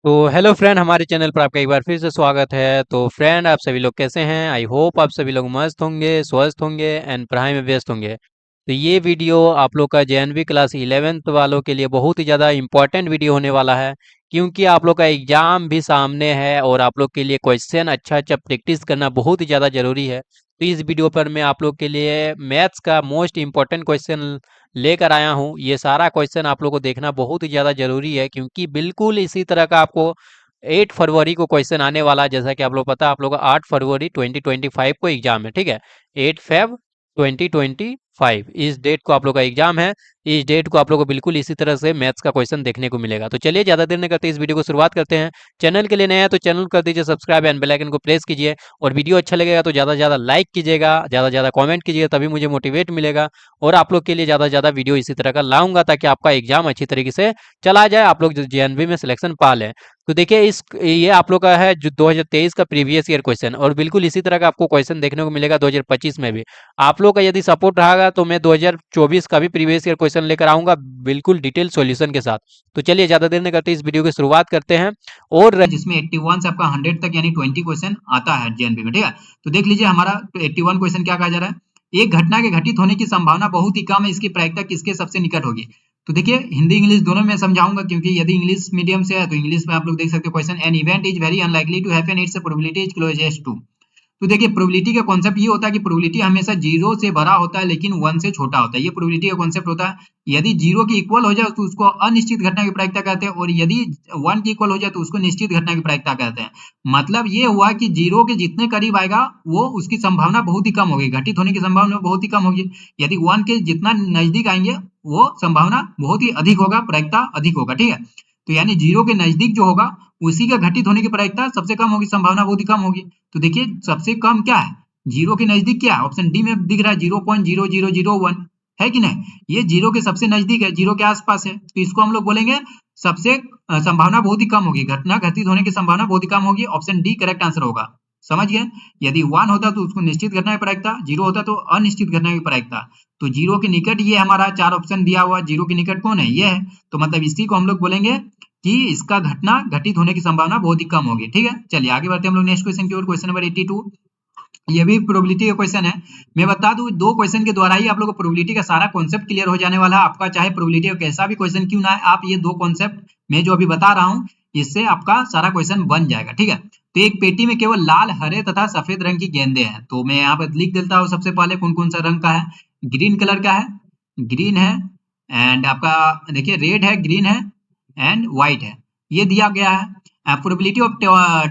तो hello friend, हमारे channel पर आपका एक बार फिर से स्वागत है। तो फ्रेंड, आप सभी लोग कैसे हैं? आई होप आप सभी लोग मस्त होंगे, स्वस्थ होंगे एंड पढ़ाई में व्यस्त होंगे। तो ये वीडियो आप लोग का जेएनवी क्लास 11th वालों के लिए बहुत ही ज़्यादा इम्पोर्टेंट वीडियो होने वाला है, क्योंकि आप लोग का एग्ज़ाम भी सामने है और आप लोग के लिए क्वेश्चन अच्छा अच्छा प्रैक्टिस करना बहुत ही ज़्यादा ज़रूरी है। तो इस वीडियो पर मैं आप लोग के लिए मैथ्स का मोस्ट इम्पोर्टेंट क्वेश्चन लेकर आया हूँ। ये सारा क्वेश्चन आप लोग को देखना बहुत ही ज़्यादा ज़रूरी है, क्योंकि बिल्कुल इसी तरह का आपको 8 फरवरी को क्वेश्चन आने वाला है। जैसा कि आप लोग पता है, आप लोग का 8 फरवरी 2025 को एग्जाम है, ठीक है। 8 फेब 2025 इस डेट को आप लोग का एग्जाम है। इस डेट को आप लोग को बिल्कुल इसी तरह से मैथ्स का क्वेश्चन देखने को मिलेगा। तो चलिए ज़्यादा देर नहीं करते, इस वीडियो को शुरुआत करते हैं। चैनल के लिए नया है तो चैनल कर दीजिए सब्सक्राइब एंड बेल आइकन को प्रेस कीजिए। और वीडियो अच्छा लगेगा तो ज़्यादा से ज़्यादा लाइक कीजिएगा, ज़्यादा से ज़्यादा कमेंट कीजिएगा, तभी मुझे मोटिवेट मिलेगा। और आप लोग के लिए ज़्यादा से ज़्यादा वीडियो इसी तरह का लाऊंगा, ताकि आपका एग्जाम अच्छी तरीके से चला जाए, आप लोग जेएनवी में सिलेक्शन पा लें। तो देखिए, इस ये आप लोग का है जो 2023 का प्रीवियस ईयर क्वेश्चन, और बिल्कुल इसी तरह का आपको क्वेश्चन देखने को मिलेगा 2025 में भी। आप लोग का यदि सपोर्ट रहेगा तो मैं 2024 का भी प्रीवियस ईयर क्वेश्चन लेकर आऊंगा, बिल्कुल डिटेल सॉल्यूशन के साथ। तो चलिए ज़्यादा देर नहीं करते, इस वीडियो की शुरुआत करते हैं। और जिसमें 81 से आपका 100 तक यानी 20 क्वेश्चन आता है जेएनबी में, ठीक है। तो देख लीजिए हमारा 81 क्वेश्चन क्या कहा जा रहा है। एक घटना के घटित होने की संभावना बहुत ही कम है, इसकी प्रायिकता किसके सबसे निकट होगी। तो देखिए हिंदी इंग्लिश दोनों में समझाऊंगा, क्योंकि यदि इंग्लिश मीडियम से है तो इंग्लिश में आप लोग देख सकते हो question. An event is very unlikely to happen, its probability is closest to. तो देखिए प्रोबेबिलिटी का कॉन्सेप्ट ये होता है कि प्रोबेबिलिटी हमेशा जीरो से भरा होता है लेकिन वन से छोटा होता है। ये प्रोबेबिलिटी का कॉन्सेप्ट होता है। यदि जीरो के इक्वल हो जाए तो उसको अनिश्चित घटना की प्रायिकता कहते हैं, और यदि वन के इक्वल हो जाए तो उसको निश्चित घटना की प्रायिकता कहते हैं। मतलब ये हुआ कि जीरो के जितने करीब आएगा वो उसकी संभावना बहुत ही कम होगी, घटित होने की संभावना बहुत ही कम होगी। यदि वन के जितना नजदीक आएंगे वो संभावना बहुत ही अधिक होगा, प्रायिकता अधिक होगा, ठीक है। तो यानी जीरो के नजदीक जो होगा उसी का घटित होने की प्रायिकता सबसे कम होगी, संभावना बहुत ही कम होगी। तो देखिए सबसे कम क्या है, जीरो के नजदीक क्या है, ऑप्शन डी में दिख रहा है 0.0001, है कि नहीं। ये जीरो के सबसे नजदीक है, जीरो के आसपास है, तो इसको हम लोग बोलेंगे सबसे संभावना बहुत ही कम होगी, घटना घटित होने की संभावना बहुत ही कम होगी। ऑप्शन डी करेक्ट आंसर होगा। समझ गए। यदि वन होता तो उसको निश्चित घटना की प्रायिकता, जीरो होता तो अनिश्चित घटना की प्रायिकता। तो जीरो के निकट ये हमारा चार ऑप्शन दिया हुआ, जीरो के निकट कौन है, ये है। तो मतलब इसी को हम लोग बोलेंगे कि इसका घटना घटित होने की संभावना बहुत ही कम होगी, ठीक है। चलिए आगे बढ़ते हैं हम लोग नेक्स्ट क्वेश्चन की ओर। क्वेश्चन नंबर 82, ये भी प्रोबेबिलिटी का क्वेश्चन है। मैं बता दूं दो क्वेश्चन के द्वारा ही आप लोगों को प्रोबेबिलिटी का सारा कॉन्सेप्ट क्लियर हो जाने वाला है। आपका चाहे प्रोबेबिलिटी का कैसा भी क्वेश्चन क्यों ना है, आप ये दो कॉन्सेप्ट मैं जो अभी बता रहा हूं इससे आपका सारा क्वेश्चन बन जाएगा, ठीक है। तो एक पेटी में केवल लाल, हरे तथा सफेद रंग की गेंदे हैं। तो मैं यहाँ पर लिख देता हूँ सबसे पहले कौन कौन सा रंग का है। ग्रीन कलर का है, ग्रीन है, एंड आपका देखिए रेड है, ग्रीन है, एंड व्हाइट है, ये दिया गया है। Probability of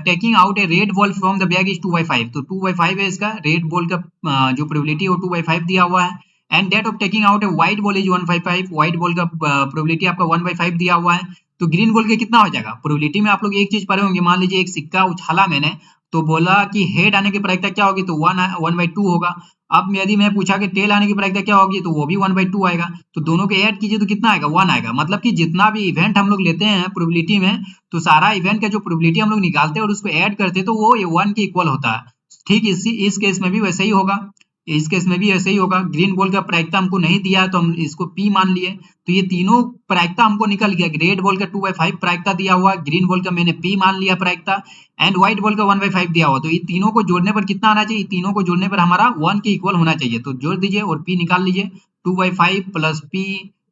taking out A red ball from the bag is 2/5। तो 2/5 है इसका, रेड बॉल का जो प्रोबेबिलिटी है वो 2/5 दिया हुआ है। And that of taking out a white ball is 1/5, white ball का प्रोबेबिलिटी आपका 1/5 दिया हुआ है। तो ग्रीन बॉल के कितना हो जाएगा प्रोबेबिलिटी में, आप लोग एक चीज पढ़े होंगे। मान लीजिए एक सिक्का उछाला मैंने, तो बोला कि हेड आने की प्रायिकता क्या होगी, तो 1/2 होगा। अब यदि मैं पूछा कि टेल आने की प्रायिकता क्या होगी, तो वो भी 1/2 आएगा। तो दोनों के ऐड कीजिए तो कितना आएगा, 1 आएगा। मतलब कि जितना भी इवेंट हम लोग लेते हैं प्रोबेबिलिटी में, तो सारा इवेंट का जो प्रोबेबिलिटी हम लोग निकालते हैं और उसको ऐड करते हैं तो वो 1 के इक्वल होता है। ठीक इस केस में भी वैसे ही होगा, इस केस में भी ऐसे ही होगा। ग्रीन बॉल का प्रायिकता हमको नहीं दिया तो हम इसको पी मान लिए, तो ये तीनों प्रायिकता हमको निकल गया। रेड बॉल का 2/5 प्रायिकता दिया हुआ, ग्रीन बॉल का मैंने पी मान लिया प्रायिकता, एंड व्हाइट बॉल का 1/5 दिया हुआ। तो ये तीनों को जोड़ने पर कितना आना चाहिए, तीनों को जोड़ने पर हमारा 1 के इक्वल होना चाहिए। तो जोड़ दीजिए और पी निकाल लीजिए। 2/5 plus P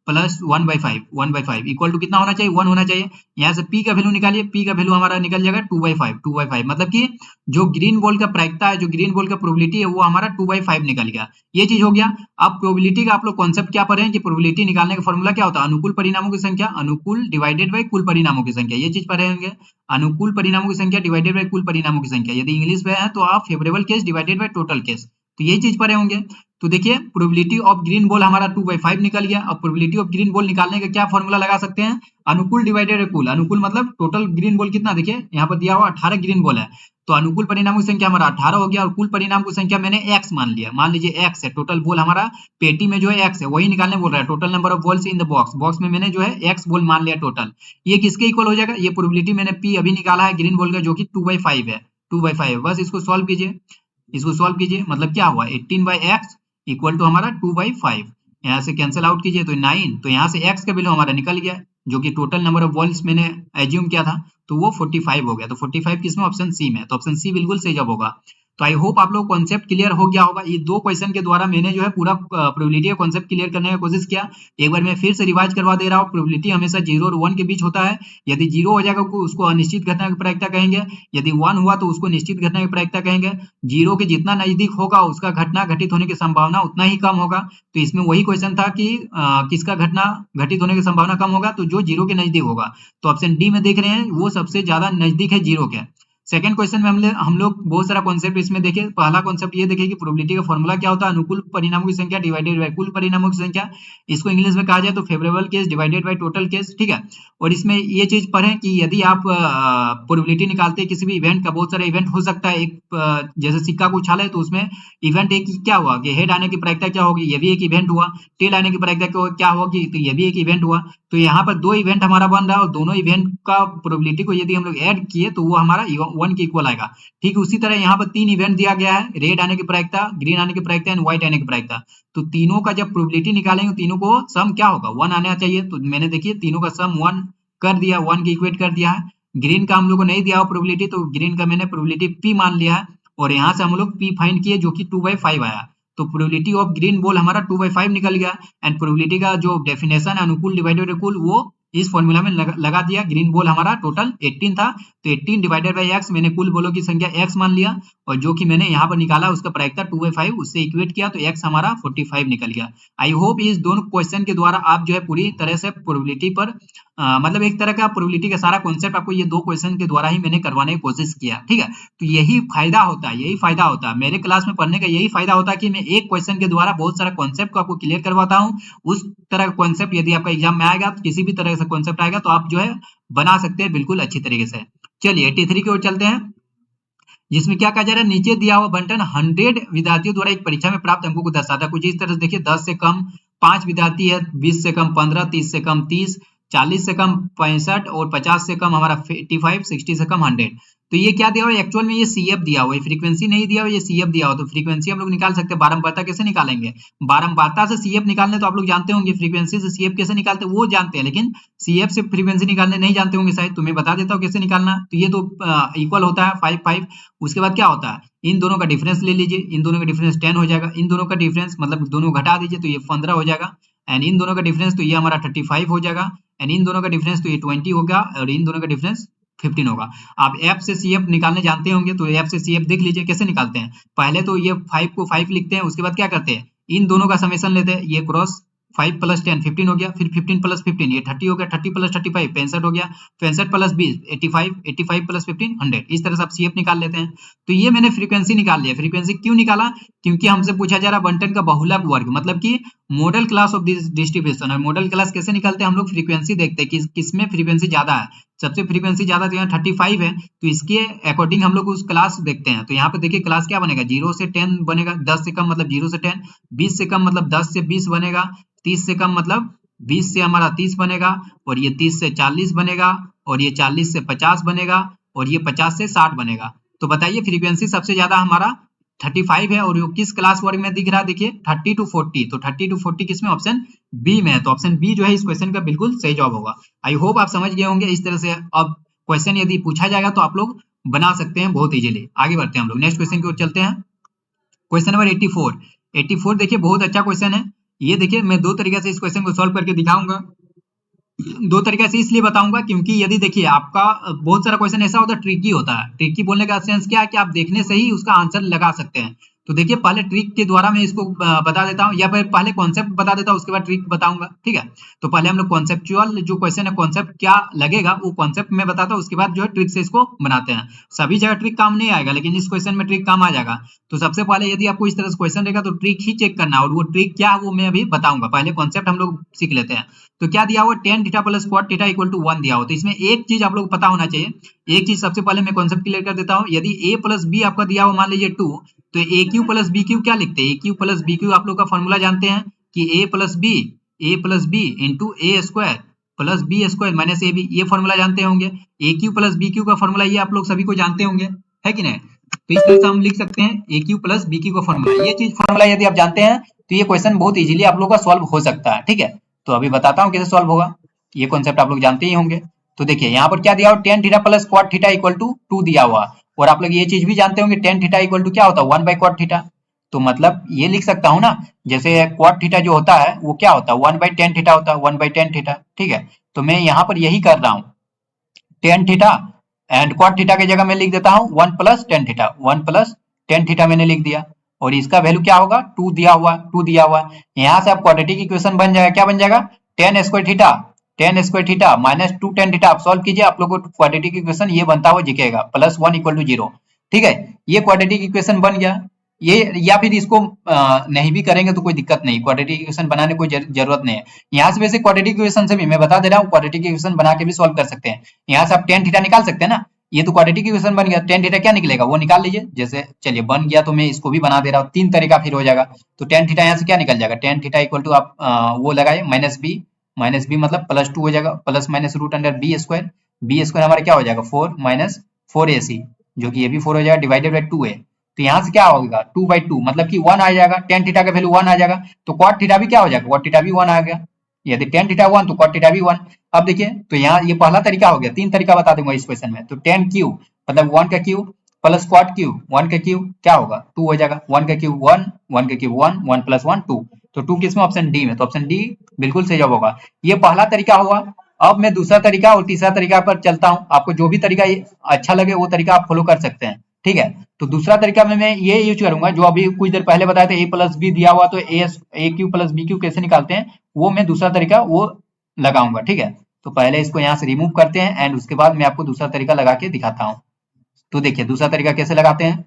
plus 1/5 equal to कितना होना चाहिए, 1 होना चाहिए। यहाँ से पी का वैल्यू निकालिए, पी का वैल्यू हमारा निकल जाएगा 2/5 मतलब कि जो ग्रीन बॉल का प्रायिकता है, जो ग्रीन बॉल का प्रोबेबिलिटी है वो हमारा 2/5 निकल गया। ये चीज हो गया। अब प्रोबेबिलिटी का आप लोग कॉन्सेप्ट क्या पढ़े हैं कि प्रोबेबिलिटी निकालने का फॉर्मूला क्या होता है, अनुकूल परिणामों की संख्या, अनुकूल डिवाइडेड बाई कुल परिणामों की संख्या। ये चीज पढ़े होंगे, अनुकूल परिणामों की संख्या डिवाइडेड बाई कुल परिणामों की संख्या। यदि इंग्लिश में है तो आप favourable case divided by total case, तो ये चीज पढ़े होंगे। तो देखिए प्रोबेबिलिटी ऑफ ग्रीन बॉल हमारा 2/5 निकल गया। अब प्रोबेबिलिटी ऑफ ग्रीन बॉल निकालने का क्या फॉर्मूला लगा सकते हैं, अनुकूल डिवाइडेड कुल। अनुकूल मतलब टोटल ग्रीन बॉल कितना, देखिए यहाँ पर दिया हुआ 18 ग्रीन बॉल है, तो अनुकूल परिणामों की संख्या हमारा 18 हो गया, और कुल परिणाम की संख्या मैंने x मान लिया। मान लीजिए x है, टोटल बॉल हमारा पेटी में जो है x है वही निकालने बोल रहा है। Total number of balls in the box, box में मैंने जो है x बॉल मान लिया टोटल। ये किसके इक्वल हो जाएगा, ये प्रोबेबिलिटी मैंने p अभी निकाला है ग्रीन बॉल का, जो कि 2/5 है, 2/5। बस इसको सॉल्व कीजिए, इसको सॉल्व कीजिए। मतलब क्या हुआ, 18/x इक्वल टू हमारा 2/5। यहाँ से कैंसिल आउट कीजिए तो 9, तो यहाँ से x का वैल्यू हमारा निकल गया, जो कि टोटल नंबर ऑफ बॉल्स मैंने एज्यूम किया था। तो वो 45 हो गया। तो 45 किसमें? ऑप्शन सी में। तो ऑप्शन सी बिल्कुल सही जवाब होगा। तो आई होप आप लोग कॉन्सेप्ट क्लियर हो गया होगा। ये दो क्वेश्चन के द्वारा मैंने जो है पूरा प्रोबेबिलिटी का कॉन्सेप्ट क्लियर करने की कोशिश किया। एक बार मैं फिर से रिवाइज करवा दे रहा हूँ। प्रोबेबिलिटी हमेशा 0 और 1 के बीच होता है। यदि 0 हो जाएगा उसको अनिश्चित घटना की प्रायिकता कहेंगे। यदि 1 हुआ तो उसको निश्चित घटना की प्रायिकता कहेंगे। 0 के जितना नजदीक होगा उसका घटना घटित होने की संभावना उतना ही कम होगा। तो इसमें वही क्वेश्चन था कि किसका घटना घटित होने की संभावना कम होगा, तो जो 0 के नजदीक होगा। तो ऑप्शन डी में देख रहे हैं वो सबसे ज्यादा नजदीक है 0 के। सेकंड क्वेश्चन में हम लोग बहुत सारा कॉन्सेप्ट इसमें देखे। पहला कॉन्सेप्ट ये देखे कि प्रोबेबिलिटी का फॉर्मूला क्या होता है, अनुकूल परिणामों की संख्या डिवाइडेड बाय कुल परिणामों की संख्या। इसको इंग्लिश में कहा जाए तो favourable case divided by total case, ठीक है। और इसमें ये चीज पढ़ें कि यदि आप प्रोबेबिलिटी निकालते हैं किसी भी इवेंट का, बहुत सारा इवेंट हो सकता है। एक जैसे सिक्का को उछाले तो उसमें इवेंट एक क्या हुआ कि हेड आने की प्रायिकता क्या होगी, ये भी एक इवेंट हुआ। टेल आने की प्रायिकता क्या होगी, तो ये भी एक इवेंट हुआ। तो यहाँ पर दो इवेंट हमारा बन रहा है और दोनों इवेंट का प्रोबेबिलिटी को यदि हम लोग ऐड किए तो वो हमारा 1 के इक्वल आएगा। ठीक उसी तरह यहाँ पर 3 इवेंट दिया गया है, रेड आने की प्रायिकता, ग्रीन आने की प्रायिकता एंड व्हाइट आने की प्रायिकता। तो तीनों का जब प्रोबेबिलिटी निकालेंगे तीनों को सम क्या होगा, 1 आना चाहिए। तो मैंने देखिए तीनों का सम 1 कर दिया, 1 के इक्वेट कर दिया है। ग्रीन का हम लोग को नहीं दिया प्रोबेबिलिटी, तो ग्रीन का मैंने प्रोबेबिलिटी पी मान लिया है और यहाँ से हम लोग पी फाइंड किए जो कि 2/5 आया। तो प्रोबेबिलिटी ऑफ ग्रीन बॉल हमारा 2/5 निकल गया। एंड प्रोबेबिलिटी का जो डेफिनेशन है अनुकूल डिवाइडेड बाय कुल, वो इस फॉर्मूला में लगा दिया। ग्रीन बॉल हमारा टोटल 18 था, तो 18 डिवाइडेड बाय एक्स, मैंने कुल बॉलों की संख्या एक्स मान लिया और जो कि मैंने यहाँ पर निकाला उसका प्रायिकता 2/5 उससे इक्वेट किया, तो एक्स हमारा 45 निकल गया। आई होप इस दोनों क्वेश्चन के द्वारा आप जो है पूरी तरह से प्रोबेबिलिटी पर मतलब एक तरह का प्रोबेबिलिटी का सारा कॉन्सेप्ट आपको ये दो क्वेश्चन के द्वारा ही मैंने करवाने की कोशिश किया, ठीक है। तो यही फायदा होता है मेरे क्लास में पढ़ने का, यही फायदा होता है कि मैं एक क्वेश्चन के द्वारा बहुत सारा कॉन्सेप्ट को आपको क्लियर करवाता हूँ। उस तरह का कॉन्सेप्ट यदि आपका एग्जाम में आएगा, तो किसी भी तरह का कॉन्सेप्ट आएगा तो आप जो है बना सकते हैं बिल्कुल अच्छी तरीके से। चलिए 83 की ओर चलते हैं, जिसमें क्या कहा जा रहा है, नीचे दिया हुआ बंटन 100 विद्यार्थियों द्वारा एक परीक्षा में प्राप्त अंकों को दर्शाता है। कुछ इस तरह से देखिए, 10 से कम 5 विद्यार्थी है, 20 से कम 15, 30 से कम 30, 40 से कम 65 और 50 से कम हमारा 85, 60 से कम 100। तो ये क्या दिया हुआ है, एक्चुअल में ये सीएफ दिया हुआ है, फ्रीक्वेंसी नहीं दिया हुआ, ये सीएफ दिया हुआ। तो फ्रीक्वेंसी हम लोग निकाल सकते हैं। बारंबारता कैसे निकालेंगे, बारंबारता से सीएफ निकालने तो आप लोग जानते होंगे, फ्रीक्वेंसी से सीएफ कैसे निकालते हैं वो जानते हैं, लेकिन सीएफ से फ्रीक्वेंसी निकालने नहीं जानते होंगे शायद। तुम्हें बता देता हूँ कैसे निकालना। तो ये तो इक्वल होता है 5 5। उसके बाद क्या होता है, इन दोनों का डिफरेंस ले लीजिए, इन दोनों का डिफरेंस 10 हो जाएगा। इन दोनों का डिफरेंस मतलब दोनों घटा दीजिए तो ये 15 हो जाएगा। एंड इन दोनों का डिफरेंस तो ये हमारा 35 हो जाएगा। एंड इन दोनों का डिफरेंस तो ये 20 होगा और इन दोनों का डिफरेंस 15 होगा। आप एफ से सीएफ निकालने जानते होंगे, तो एफ से सीएफ देख लीजिए कैसे निकालते हैं। पहले तो ये 5 को 5 लिखते हैं, उसके बाद क्या करते हैं, इन दोनों का समेशन लेते हैं, ये क्रॉस 5 + 10 15 हो गया, फिर 15 + 15 ये 30 हो गया, 30 + 35 65 हो गया, 65 + 20 85, 85 + 15 100। इस तरह से आप सीएफ निकाल लेते हैं। तो ये मैंने फ्रीक्वेंसी निकाल लिया। फ्रीक्वेंसी क्यों निकाला, क्योंकि हमसे पूछा जा रहा बंटन का बहुलक वर्ग, मतलब कि model class of this distribution. और मॉडल क्लास कैसे निकालते हैं, हम लोग फ्रीक्वेंसी देखते हैं कि किसमें फ्रीक्वेंसी ज्यादा है। सबसे फ्रीक्वेंसी ज्यादा तो यहाँ 35 है, तो इसके अकॉर्डिंग हम लोग उस क्लास देखते हैं। तो यहाँ पे देखिए क्लास क्या बनेगा, 0 से 10 बनेगा, 10 से कम मतलब 0 से 10, 20 से कम मतलब 10 से 20 बनेगा, 30 से कम मतलब 20 से हमारा 30 बनेगा, और ये 30 से 40 बनेगा, और ये 40 से 50 बनेगा, और ये 50 से 60 बनेगा। तो बताइए फ्रीक्वेंसी सबसे ज्यादा हमारा 35 है, और ये किस क्लास वर्ग में दिख रहा है, देखिए 30 to 40। तो 30 to 40 किसमें, ऑप्शन बी में है। तो ऑप्शन बी जो है इस क्वेश्चन का बिल्कुल सही जवाब होगा। आई होप आप समझ गए होंगे। इस तरह से अब क्वेश्चन यदि पूछा जाएगा तो आप लोग बना सकते हैं बहुत इजीली। आगे बढ़ते हैं हम लोग नेक्स्ट क्वेश्चन की ओर चलते हैं। क्वेश्चन नंबर 84 देखिए बहुत अच्छा क्वेश्चन है। ये देखिए मैं दो तरीके से इस क्वेश्चन को सॉल्व करके दिखाऊंगा। दो तरीके से इसलिए बताऊंगा क्योंकि यदि देखिए आपका बहुत सारा क्वेश्चन ऐसा होता है ट्रिकी होता है। ट्रिकी बोलने का सेंस क्या है कि आप देखने से ही उसका आंसर लगा सकते हैं। तो देखिए पहले ट्रिक के द्वारा मैं इसको बता देता हूं, या फिर पहले कॉन्सेप्ट बता देता हूं उसके बाद ट्रिक बताऊंगा, ठीक है। तो पहले हम लोग कॉन्सेप्चुअल जो क्वेश्चन है, कॉन्सेप्ट क्या लगेगा वो कॉन्सेप्ट में बताता हूं, उसके बाद जो है ट्रिक से इसको बनाते हैं। सभी जगह ट्रिक काम नहीं आएगा, लेकिन इस क्वेश्चन में ट्रिक काम आ जाएगा। तो सबसे पहले यदि आपको इस तरह से क्वेश्चन रहेगा तो ट्रिक ही चेक करना, और वो ट्रिक क्या है वो मैं अभी बताऊंगा। पहले कॉन्सेप्ट हम लोग सीख लेते हैं। तो क्या दिया हुआ, tan theta plus cot theta equal to 1 दिया हो। तो इसमें एक चीज आप लोग पता होना चाहिए। एक चीज सबसे पहले मैं कॉन्सेप्ट क्लियर कर देता हूं। यदि a प्लस बी आपका दिया हो मान लीजिए 2, तो A cube plus B cube क्या लिखते हैं, A cube plus B cube आप लोग का फॉर्मूला जानते हैं कि A plus B into A square plus B square minus A B, ये फॉर्मूला जानते होंगे। A cube plus B cube का फॉर्मूला ये आप लोग सभी को जानते होंगे, है कि नहीं। तो इस तरह से हम लिख सकते हैं A cube plus B cube का फॉर्मूला। ये चीज फॉर्मूला यदि आप जानते हैं तो ये क्वेश्चन बहुत इजीली आप लोग का सॉल्व हो सकता है, ठीक है। तो अभी बताता हूँ कैसे सॉल्व होगा। ये कॉन्सेप्ट आप लोग जानते ही होंगे। तो देखिए यहाँ पर क्या दिया हुआ, tan theta plus cot theta equal to 2 दिया हुआ। और आप लोग ये चीज भी जानते होंगे टेन थीटा इक्वल टू क्या होता है, 1 बाई क्वाट थीटा। तो मतलब ये लिख सकता हूँ ना, जैसे क्वाट थीटा जो होता है वो क्या होता है, 1 बाई टेन थीटा होता है, 1 बाई टेन थीटा। ठीक है, तो मैं यहाँ पर यही कर रहा हूँ, tan theta and cot theta की जगह मैं लिख देता हूँ 1 plus tan theta, 1 plus tan theta मैंने लिख दिया। और इसका वैल्यू क्या होगा, 2 दिया हुआ, 2 दिया हुआ। यहाँ से आप क्वाड्रेटिक इक्वेशन बन जाएगा, क्या बन जाएगा, ten square theta, ten square theta minus 2 tan theta. आप सॉल्व कीजिए, आप लोगों को क्वाड्रेटिक इक्वेशन ये बनता हुआ दिखेगा, प्लस 1 इक्वल टू 0। ठीक है, ये क्वाड्रेटिक इक्वेशन बन गया। ये या फिर इसको नहीं भी करेंगे तो कोई दिक्कत नहीं, क्वाड्रेटिक इक्वेशन बनाने कोई जरूरत नहीं है। यहाँ से वैसे क्वाड्रेटिक इक्वेशन से भी मैं बता दे रहा हूँ, क्वाड्रेटिक इक्वेशन बना के भी सॉल्व कर सकते हैं। यहाँ से आप टेन थीटा निकाल सकते हैं ना, ये तो क्वाड्रेटिक इक्वेशन बन गया, टेन थीटा क्या निकलेगा वो निकाल लीजिए। जैसे चलिए बन गया तो मैं इसको भी बना दे रहा हूँ, 3 तरीका फिर हो जाएगा। तो टेन थीटा यहाँ से क्या निकल जाएगा, टेन थीटा इक्वल टू आप वो लगाए माइनस बी मतलब प्लस 2 हो जाएगा, plus minus root under B square. B square हमारा क्या हो जाएगा, 4 माइनस 4ac, जो कि ये भी 4 हो जाएगा, डिवाइडेड बाई 2a। तो यहाँ से क्या होगा, 2 बाई 2 मतलब कि 1 आ जाएगा, टेन थीटा का वैल्यू 1 आ जाएगा। तो क्वाट थीटा भी क्या हो जाएगा, क्वाट थीटा भी 1 आ गया। यदि टेन थीटा 1 तो क्वाट थीटा भी 1। अब देखिए तो यहाँ ये पहला तरीका हो गया, 3 तरीका बता दूंगा इस क्वेश्चन में। तो टेन क्यूब मतलब 1 का क्यूब प्लस क्वाट क्यूब, 1 का क्यूब क्या होगा 2 हो जाएगा, 1 का क्यूब 1, 1 का क्यूब 1, 1 प्लस 1 2। तो 2 किस में, ऑप्शन डी में। तो ऑप्शन डी बिल्कुल सही जवाब होगा। ये पहला तरीका हुआ। अब मैं दूसरा तरीका और तीसरा तरीका पर चलता हूँ, आपको जो भी तरीका अच्छा लगे वो तरीका आप फॉलो कर सकते हैं। ठीक है, तो दूसरा तरीका में मैं ये यूज करूंगा जो अभी कुछ देर पहले बताया था, ए प्लस बी दिया हुआ तो A cube plus B Q कैसे निकालते हैं, वो मैं दूसरा तरीका वो लगाऊंगा। ठीक है, तो पहले इसको यहाँ से रिमूव करते हैं एंड उसके बाद मैं आपको दूसरा तरीका लगा के दिखाता हूँ। तो देखिए दूसरा तरीका कैसे लगाते हैं,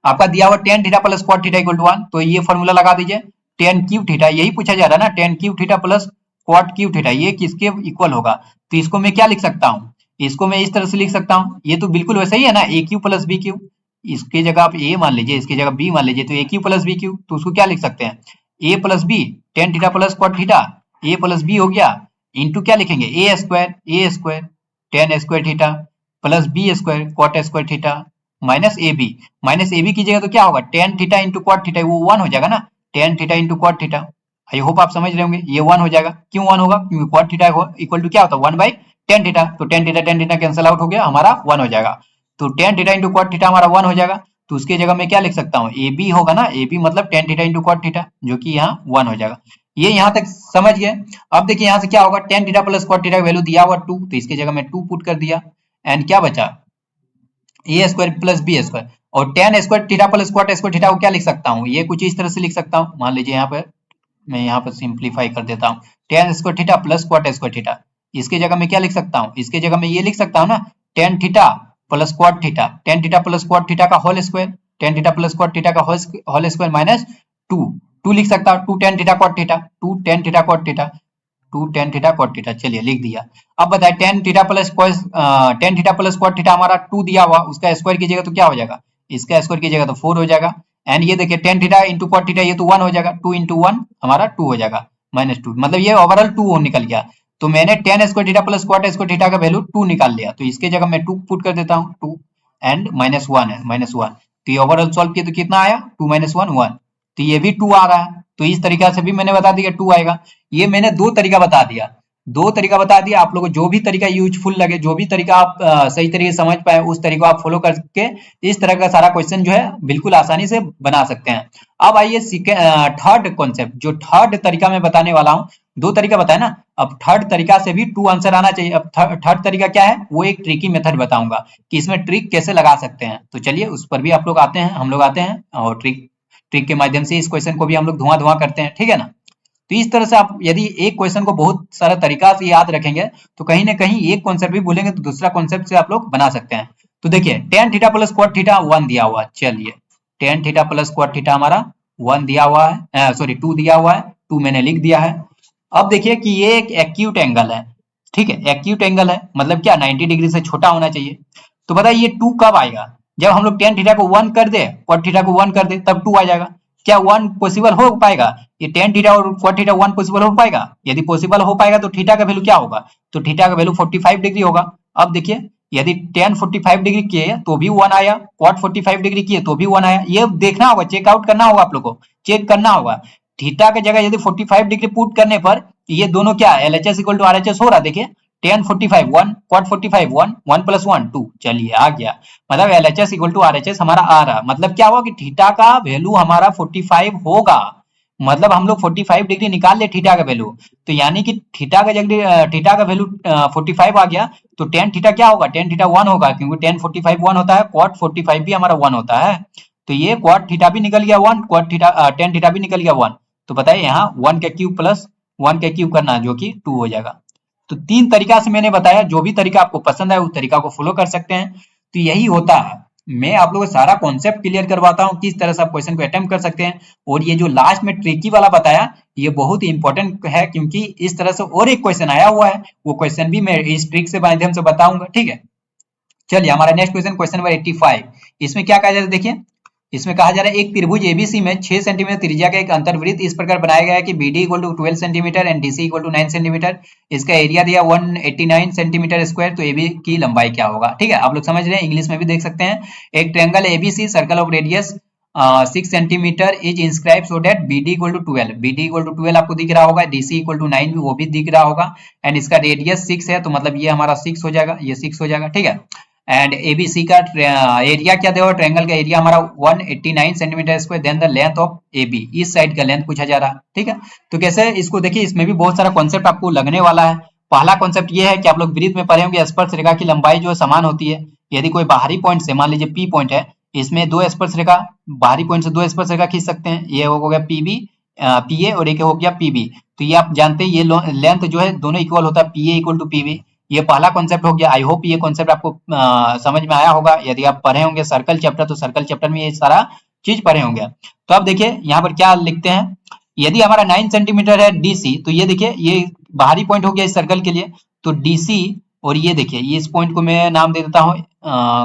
आपका दिया हुआ tan theta plus cot theta equal to 1, तो ये फॉर्मूला लगा दीजिए, टेन क्यूब थीटा, यही पूछा जा रहा है ना, ten cube theta plus क्वाट cube theta, ये किसके इक्वल होगा। तो इसको मैं क्या लिख सकता हूँ, इसको मैं इस तरह से लिख सकता हूँ, ये तो बिल्कुल वैसा ही है ना, ए क्यू प्लस बी क्यू। इसकी जगह आप ए मान लीजिए, इसकी जगह बी मान लीजिए, तो A cube plus B cube, तो उसको क्या लिख सकते हैं, A plus B tan theta plus cot theta, A plus B हो गया, इंटू क्या लिखेंगे A square tan square theta plus B square cot square theta minus A B की जगह तो क्या होगा, tan theta into cot theta, वो 1 हो जाएगा ना, tan theta into cot theta. I hope आप समझ रहे होंगे, ये 1 हो जाएगा। क्यों 1 होगा, क्योंकि क्वाट थीटा इक्वल टू क्या होता है 1 बाई टेन थीटा। तो टेन थीटा कैंसिल आउट हो गया, हमारा 1 हो जाएगा। तो ten theta into cot theta हमारा 1 हो जाएगा। तो उसके जगह में क्या लिख सकता हूँ, ए बी होगा ना, ए बी मतलब ten theta into cot theta, जो कि यहाँ 1 हो जाएगा। ये यहाँ तक समझ गए। अब देखिए यहाँ से क्या होगा, tan theta plus cot theta का वैल्यू दिया हुआ 2, तो इसकी जगह में 2 पुट कर दिया एंड क्या बचा, ए स्क्वायर प्लस बी स्क्वायर। और ten square theta plus क्वाट square theta को क्या लिख सकता हूँ, ये कुछ इस तरह से लिख सकता हूँ। मान लीजिए यहाँ पर मैं यहाँ पर सिंप्लीफाई कर देता हूँ, ten square theta plus क्वाट square theta, इसके जगह में क्या लिख सकता हूँ, इसके जगह में ये लिख सकता हूँ ना, tan theta plus cot theta, tan theta plus cot theta का whole square, tan theta plus cot theta का होल स्क्वायर माइनस 2 लिख सकता हूँ, 2 tan theta cot theta, 2 tan theta cot theta, 2 tan theta cot theta. चलिए लिख दिया। अब बताए tan theta plus cot theta हमारा 2 दिया हुआ, उसका स्क्वायर की जगह तो क्या हो जाएगा, इसका स्क्वायर की जगह तो 4 हो जाएगा। एंड ये देखिए ten theta into cot theta, ये तो 1 हो जाएगा, 2 इंटू 1 हमारा 2 हो जाएगा माइनस 2, मतलब ये ओवरऑल 2 निकल गया। तो मैंने ten square theta plus क्वाट square theta का वैल्यू 2 निकाल लिया, तो इसके जगह मैं 2 पुट कर देता हूँ, 2 एंड माइनस 1 है, माइनस 1। तो ये ओवरऑल सॉल्व किया तो कितना आया, 2 माइनस 1 1, तो ये भी 2 आ रहा है। तो इस तरीका से भी मैंने बता दिया 2 आएगा। ये मैंने दो तरीका बता दिया, आप लोगों को जो भी तरीका यूजफुल लगे, जो भी तरीका आप सही तरीके से समझ पाए, उस तरीका आप फॉलो करके इस तरह का सारा क्वेश्चन जो है बिल्कुल आसानी से बना सकते हैं। अब आइए थर्ड कॉन्सेप्ट, जो थर्ड तरीका मैं बताने वाला हूँ। दो तरीका बताया ना, अब थर्ड तरीका से भी 2 आंसर आना चाहिए। अब थर्ड तरीका क्या है, वो एक ट्रिकी मेथड बताऊंगा कि इसमें ट्रिक कैसे लगा सकते हैं। तो चलिए उस पर भी आप लोग आते हैं, हम लोग आते हैं और ट्रिक के माध्यम से इस क्वेश्चन को भी हम लोग धुआं करते हैं, ठीक है ना। तो इस तरह से आप यदि एक क्वेश्चन को बहुत सारा तरीका से याद रखेंगे तो कहीं ना कहीं एक कॉन्सेप्ट भी भूलेंगे तो दूसरा कॉन्सेप्ट से आप लोग बना सकते हैं। तो देखिए ten theta plus cot theta 1 दिया हुआ है, चलिए ten theta plus cot theta हमारा 1 दिया हुआ है, सॉरी 2 दिया हुआ है, 2 मैंने लिख दिया है। अब देखिए कि ये एक एक्यूट एंगल है, ठीक है, एक्यूट एंगल है मतलब क्या 90 डिग्री से छोटा होना चाहिए। तो बताइए ये 2 कब आएगा, जब हम लोग टेन थीटा को 1 कर दे, क्वाट थीटा को 1 कर दे, तब 2 आ जाएगा। क्या 1 पॉसिबल हो पाएगा, ये टेन थीटा और क्वाट थीटा 1 पॉसिबल हो पाएगा? यदि पॉसिबल हो पाएगा तो थीटा का वैल्यू क्या होगा, तो थीटा का वैल्यू 45 डिग्री होगा। अब देखिए यदि टेन 45 डिग्री किए तो भी 1 आया, क्वाट 45 डिग्री किए तो भी 1 आया। ये देखना होगा, चेकआउट करना होगा, आप लोग को चेक करना होगा। थीटा की जगह यदि 45 डिग्री पुट करने पर ये दोनों क्या एलएचएस इक्वल टू आरएचएस हो रहा है, देखिए tan 45 1, cot 45 1, 1 + 1 2, चलिए आ गया। मतलब LHS इक्वल टू RHS हमारा आ रहा, मतलब क्या हुआ कि थीटा का वैल्यू हमारा 45 होगा। मतलब हम लोग 45 डिग्री निकाल ले थीटा का वैल्यू, तो यानी कि थीटा का जगह थीटा का वैल्यू 45 आ गया, तो tan थीटा क्या होगा, tan थीटा 1 होगा, क्योंकि tan 45 1 होता है, cot 45 भी हमारा 1 होता है। तो ये cot थीटा भी निकल गया 1, cot थीटा tan थीटा भी निकल गया 1। तो बताइए यहाँ 1 का क्यूब प्लस 1 का क्यूब करना, जो कि 2 हो जाएगा। तो 3 तरीका से मैंने बताया, जो भी तरीका आपको पसंद है उस तरीका को फॉलो कर सकते हैं। तो यही होता है, मैं आप लोगों को सारा कॉन्सेप्ट क्लियर करवाता हूँ किस तरह से आप क्वेश्चन को अटेम्प्ट कर सकते हैं। और ये जो लास्ट में ट्रिकी वाला बताया, ये बहुत ही इंपॉर्टेंट है, क्योंकि इस तरह से और एक क्वेश्चन आया हुआ है, वो क्वेश्चन भी मैं इस ट्रिक से माध्यम से बताऊंगा, ठीक है। चलिए हमारा नेक्स्ट क्वेश्चन, क्वेश्चन नंबर 85। इसमें क्या कहा जा रहा है, देखिए इसमें कहा जा रहा है एक त्रिभुज एबीसी में 6 सेंटीमीटर त्रिज्या का एक अंतर्वृत्त इस प्रकार बनाया गया है कि BD equal to 12 centimetre and DC equal to 9 centimetre. इसका एरिया दिया 189 सेंटीमीटर स्क्वायर, तो AB की लंबाई क्या होगा, ठीक है। आप लोग समझ रहे हैं, इंग्लिश में भी देख सकते हैं। एक triangle ABC circle of radius 6 centimetre is inscribe so that BD equal to 12, BD equal to 12 आपको दिख रहा होगा, DC इक्वल टू 9 भी वो भी दिख रहा होगा, एंड इसका रेडियस 6 है, तो मतलब ये हमारा 6 हो जाएगा, ये 6 हो जाएगा, ठीक है। एंड एबीसी का एरिया क्या दिया हुआ, ट्रायंगल का एरिया हमारा 189 centimetre square, then the length of AB, इस साइड का लेंथ पूछा जा रहा है, ठीक है। तो कैसे इसको देखिए, इसमें भी बहुत सारा कॉन्सेप्ट आपको लगने वाला है। पहला कॉन्सेप्ट ये है कि आप लोग वृत्त में पढ़े होंगे, स्पर्श रेखा की लंबाई जो है समान होती है। यदि कोई बाहरी पॉइंट से, मान लीजिए पी पॉइंट है, इसमें दो स्पर्श रेखा, बाहरी पॉइंट से दो स्पर्श रेखा खींच सकते हैं, ये हो गया पीबी पीए और एक हो गया पीबी। तो ये आप जानते हैं, ये लेंथ जो है दोनों इक्वल होता है, पीए इक्वल टू पीबी। ये पहला कॉन्सेप्ट हो गया। आई होप ये कॉन्सेप्ट आपको समझ में आया होगा। यदि आप पढ़े होंगे सर्कल चैप्टर, तो सर्कल चैप्टर में ये सारा चीज पढ़े होंगे। तो अब देखिए यहाँ पर क्या लिखते हैं, यदि हमारा 9 सेंटीमीटर है डीसी, तो ये देखिए ये बाहरी पॉइंट हो गया इस सर्कल के लिए, तो डीसी, और ये देखिए ये इस पॉइंट को मैं नाम दे देता हूँ,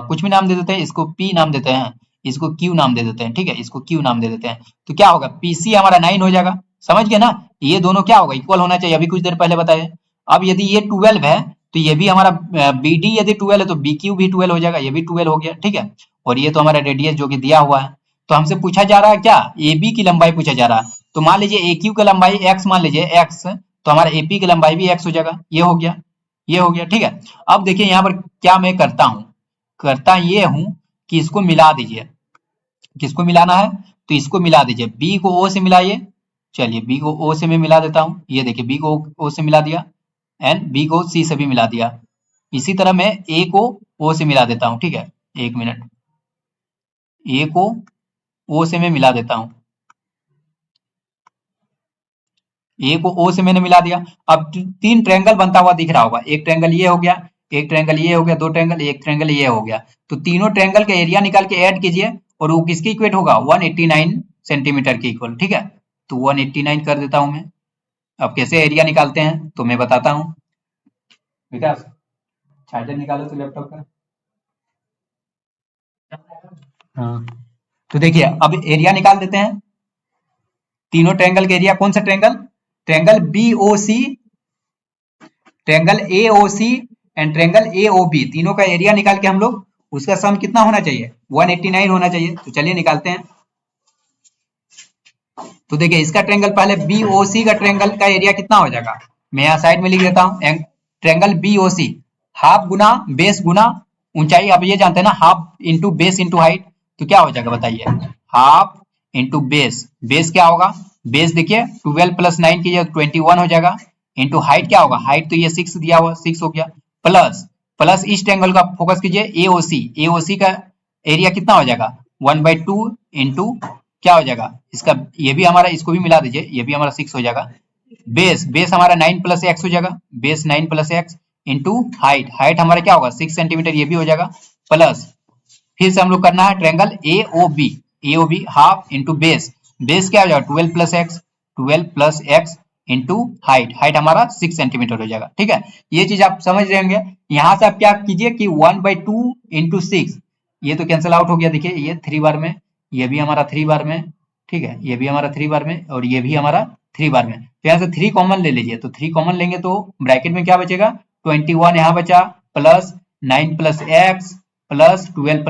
कुछ भी नाम दे देते हैं, इसको पी नाम देते हैं, इसको क्यू नाम दे देते हैं, ठीक है, इसको क्यू नाम दे देते हैं। तो क्या होगा, पीसी हमारा 9 हो जाएगा, समझ गए ना। ये दोनों क्या होगा, इक्वल होना चाहिए, अभी कुछ देर पहले बताए। अब यदि ये 12 है, तो ये भी हमारा BD यदि 12 है, तो BQ भी 12 हो जाएगा, ये भी 12 हो गया, ठीक है। और ये तो हमारा रेडियस जो कि दिया हुआ है। तो हमसे पूछा जा रहा है क्या, AB की लंबाई पूछा जा रहा है। तो मान लीजिए AQ की लंबाई x, मान लीजिए x, तो हमारा AP की लंबाई भी x हो जाएगा, ये हो गया, ये हो गया, ठीक है। अब देखिए यहाँ पर क्या मैं करता ये हूं कि इसको मिला दीजिए। किसको मिलाना है, तो इसको मिला दीजिए, B को O से मिलाइए। चलिए B को O से मैं मिला देता हूं, ये देखिए B को O से मिला दिया, एंड B को C से भी मिला दिया। इसी तरह मैं A को O से मिला देता हूं, ठीक है, एक मिनट, A को O से मैं मिला देता हूं, A को O से मैंने मिला दिया। अब 3 ट्रायंगल बनता हुआ दिख रहा होगा, एक ट्रायंगल ये हो गया, एक ट्रायंगल ये हो गया, दो ट्रायंगल, एक ट्रायंगल ये हो गया। तो तीनों ट्रायंगल का एरिया निकाल के ऐड कीजिए, और वो किसके इक्वल होगा, 189 सेंटीमीटर के इक्वल, ठीक है। तो 189 कर देता हूं मैं। अब कैसे एरिया निकालते हैं तो मैं बताता हूं। विकास, चार्जर निकालो तो लैपटॉप का। हाँ, तो देखिए अब एरिया निकाल देते हैं। तीनों ट्रायंगल का एरिया, कौन सा triangle, triangle BOC, triangle AOC and triangle AOB, तीनों का एरिया निकाल के हम लोग उसका सम कितना होना चाहिए, 189 होना चाहिए। तो चलिए निकालते हैं। तो देखिए इसका ट्रायंगल, पहले BOC का ट्रायंगल का एरिया कितना हो जाएगा, मैं यहाँ साइड में लिख देता हूँ। ट्रायंगल BOC हाफ गुना बेस गुना ऊंचाई, अब ये जानते हैं ना, half into base into height. तो क्या हो जाएगा बताइए, हाफ इंटू बेस, बेस क्या होगा, बेस देखिए 12 प्लस 9 की 21 हो जाएगा, इंटू हाइट क्या होगा, हाइट तो ये 6 दिया हुआ, 6 हो गया, प्लस प्लस इस ट्रायंगल का फोकस कीजिए, AOC का एरिया कितना हो जाएगा, 1/2 इंटू क्या हो जाएगा इसका, ये भी हमारा, इसको भी मिला दीजिए, ये भी हमारा 6 हो जाएगा। बेस, बेस हमारा 9 प्लस एक्स हो जाएगा, base 9 plus x into height, height हमारा क्या होगा 6 सेंटीमीटर, ये भी हो जाएगा, प्लस फिर से हम लोग करना है triangle AOB half into base, base क्या हो जाएगा 12 plus x into height, height हमारा 6 सेंटीमीटर हो जाएगा, ठीक है। ये चीज आप समझ रहे होंगे। यहाँ से आप क्या कीजिए कि 1/2 इंटू 6, ये तो कैंसिल आउट हो गया, देखिए ये 3 बार में, ये भी हमारा 3 बार में, ठीक है, ये भी हमारा 3 बार में, और ये भी हमारा 3 बार में। तो यहाँ से 3 कॉमन ले लीजिए, तो 3 कॉमन लेंगे तो ब्रैकेट में क्या बचेगा, 21 यहाँ बचा, plus 9 plus x plus 12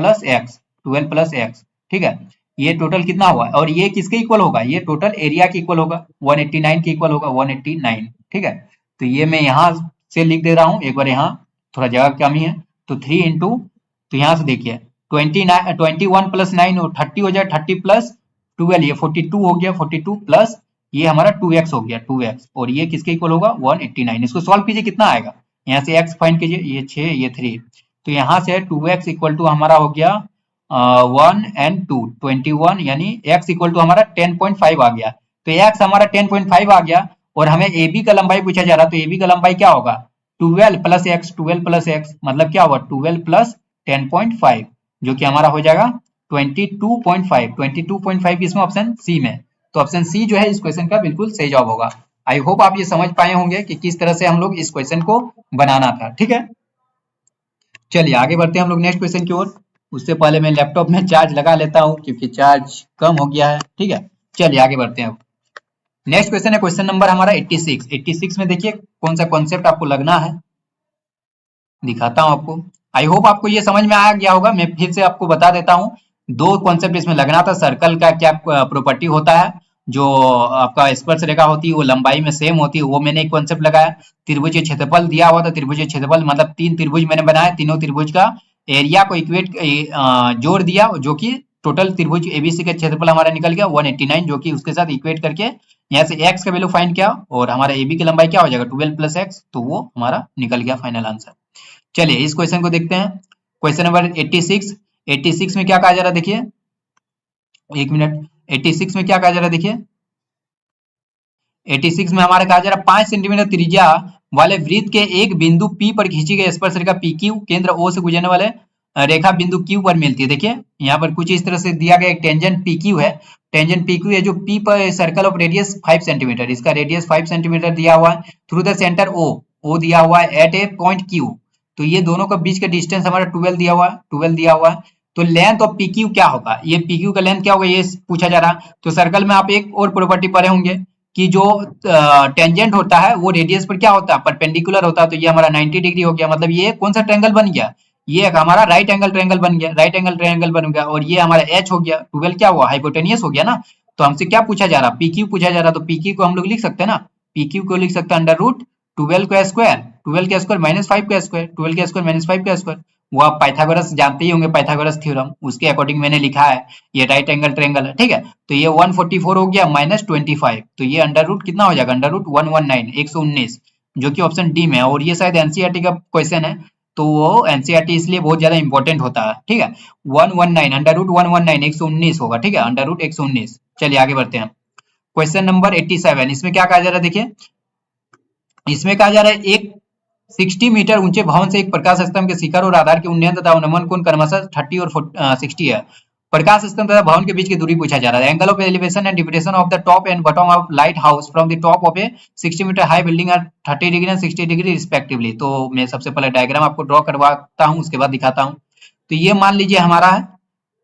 plus x, ठीक है। ये टोटल कितना हुआ, और ये किसके इक्वल होगा, ये टोटल एरिया के इक्वल होगा, 189 के इक्वल होगा, 189, ठीक है। तो ये मैं यहाँ से लिख दे रहा हूँ एक बार, यहाँ थोड़ा जगह की कमी है, तो 3 इंटू, तो यहाँ से देखिए 21 प्लस 9 और 30 हो जाए, 30 प्लस 12 ये 42 हो गया, 42 प्लस ये हमारा 2x हो गया, 2x, और ये किसके इक्वल होगा 189। इसको सॉल्व कीजिए, कितना आएगा, यहाँ से x फाइंड कीजिए, ये 6 ये 3, तो यहाँ से 2x इक्वल टू हमारा हो गया 1 एंड 2 21, यानी x इक्वल टू हमारा 10.5 आ गया। तो x हमारा 10.5 आ गया और हमें AB का लंबाई पूछा जा रहा, तो AB का लंबाई क्या होगा 12 प्लस x, 12 प्लस x मतलब क्या हुआ 12 प्लस 10.5, जो कि हमारा हो जाएगा 22.5। 22.5 इसमें ऑप्शन सी में, तो ऑप्शन सी जो है इस क्वेश्चन का बिल्कुल सही जवाब होगा। आई होप आप ये समझ पाए होंगे कि किस तरह से हम लोग इस क्वेश्चन को बनाना था। ठीक है, चलिए आगे बढ़ते हैं हम लोग नेक्स्ट क्वेश्चन की ओर। उससे पहले मैं लैपटॉप में चार्ज लगा लेता हूं क्योंकि चार्ज कम हो गया है। ठीक है, चलिए आगे बढ़ते हैं। नेक्स्ट क्वेश्चन है क्वेश्चन नंबर हमारा 86। 86 में देखिए कौन सा कॉन्सेप्ट आपको लगना है, दिखाता हूं आपको। आई होप आपको ये समझ में आ गया होगा। मैं फिर से आपको बता देता हूं, दो कॉन्सेप्ट इसमें लगना था। सर्कल का क्या प्रॉपर्टी होता है, जो आपका स्पर्श रेखा होती है वो लंबाई में सेम होती है, वो मैंने एक कॉन्सेप्ट लगाया। त्रिभुज क्षेत्रफल दिया हुआ था, त्रिभुज क्षेत्रफल मतलब 3 त्रिभुज मैंने बनाया, तीनों त्रिभुज का एरिया को इक्वेट जोड़ दिया, जो कि टोटल त्रिभुज एबीसी का क्षेत्रफल हमारा निकल गया 189, जो कि उसके साथ इक्वेट करके यहाँ से x का वैल्यू फाइंड किया और हमारा AB की लंबाई क्या हो जाएगा 12 प्लस x, तो वो हमारा निकल गया फाइनल आंसर। चलिए इस क्वेश्चन को देखते हैं। Question number 86। 86 में क्या कहा जा रहा है देखिए, एक मिनट, 86 में क्या कहा जा रहा है देखिए, 86 में हमारा कहा जा रहा है 5 सेंटीमीटर त्रिज्या वाले वृत्त के एक बिंदु P पर खींची गई स्पर्श रेखा PQ केंद्र O से गुजरने वाले रेखा बिंदु Q पर मिलती है। देखिए यहाँ पर कुछ इस तरह से दिया गया, एक टेंजेंट PQ है, टेंजेंट PQ है जो P पर सर्कल ऑफ रेडियस 5 सेंटीमीटर, इसका रेडियस 5 सेंटीमीटर दिया हुआ है, थ्रू द सेंटर O दिया हुआ है एट ए पॉइंट Q, तो ये दोनों का बीच का डिस्टेंस हमारा 12 दिया हुआ है, 12 दिया हुआ है। तो लेंथ ऑफ PQ क्या होगा, ये PQ का लेंथ क्या होगा ये पूछा जा रहा। तो सर्कल में आप एक और प्रॉपर्टी पढ़े होंगे कि जो टेंजेंट होता है वो रेडियस पर क्या होता है परपेंडिकुलर होता है, तो ये हमारा 90 डिग्री हो गया, मतलब ये कौन सा ट्रायंगल बन गया, ये एक हमारा राइट एंगल ट्रायंगल बन गया, राइट एंगल ट्रायंगल बन गया, और ये हमारा एच हो गया, 12 क्या हुआ हाइपोटेनियस हो गया ना। तो हमसे क्या पूछा जा रहा PQ पूछा जा रहा, तो PQ को हम लोग लिख सकते हैं ना, PQ को लिख सकते हैं अंडर रूट 12 का स्क्वायर, 12 का स्क्वायर माइनस 5 का स्क्वायर, 12 का स्क्वायर माइनस 5 का स्क्वायर, वो आप पाइथागोरस जानते ही होंगे, पाइथागोरस थ्योरम, उसके अकॉर्डिंग मैंने लिखा है, ये राइट एंगल ट्रायंगल है। ठीक है, तो ये 144 हो गया माइनस 25, तो ये अंडर रूट कितना हो जाएगा अंडर रूट 119, 119, जो कि ऑप्शन डी में है, और ये शायद एनसीईआरटी का क्वेश्चन है, तो वो एनसीईआरटी इसलिए बहुत ज्यादा इंपॉर्टेंट होता है। ठीक है, 119 अंडर रूट 119 119 होगा। ठीक है, अंडर रूट 119। चलिए आगे बढ़ते हैं। क्वेश्चन नंबर 87, इसमें क्या कहा जा रहा है देखिए, इसमें कहा जा रहा है एक 60 मीटर ऊंचे भवन से एक प्रकाश स्तंभ के शिखर और आधार के उन्नयन तथा अवनमन कोण क्रमशः 30 और 60 है। प्रकाश स्तंभ तथा भवन के बीच की दूरी पूछा जा रहा है। Angle of elevation and depression of the top and bottom of light house from the top of a 60 metre high building are 30 degree and 60 degree respectively. तो मैं सबसे पहले डायग्राम आपको ड्रॉ करवाता हूँ, उसके बाद दिखाता हूँ। तो ये मान लीजिए हमारा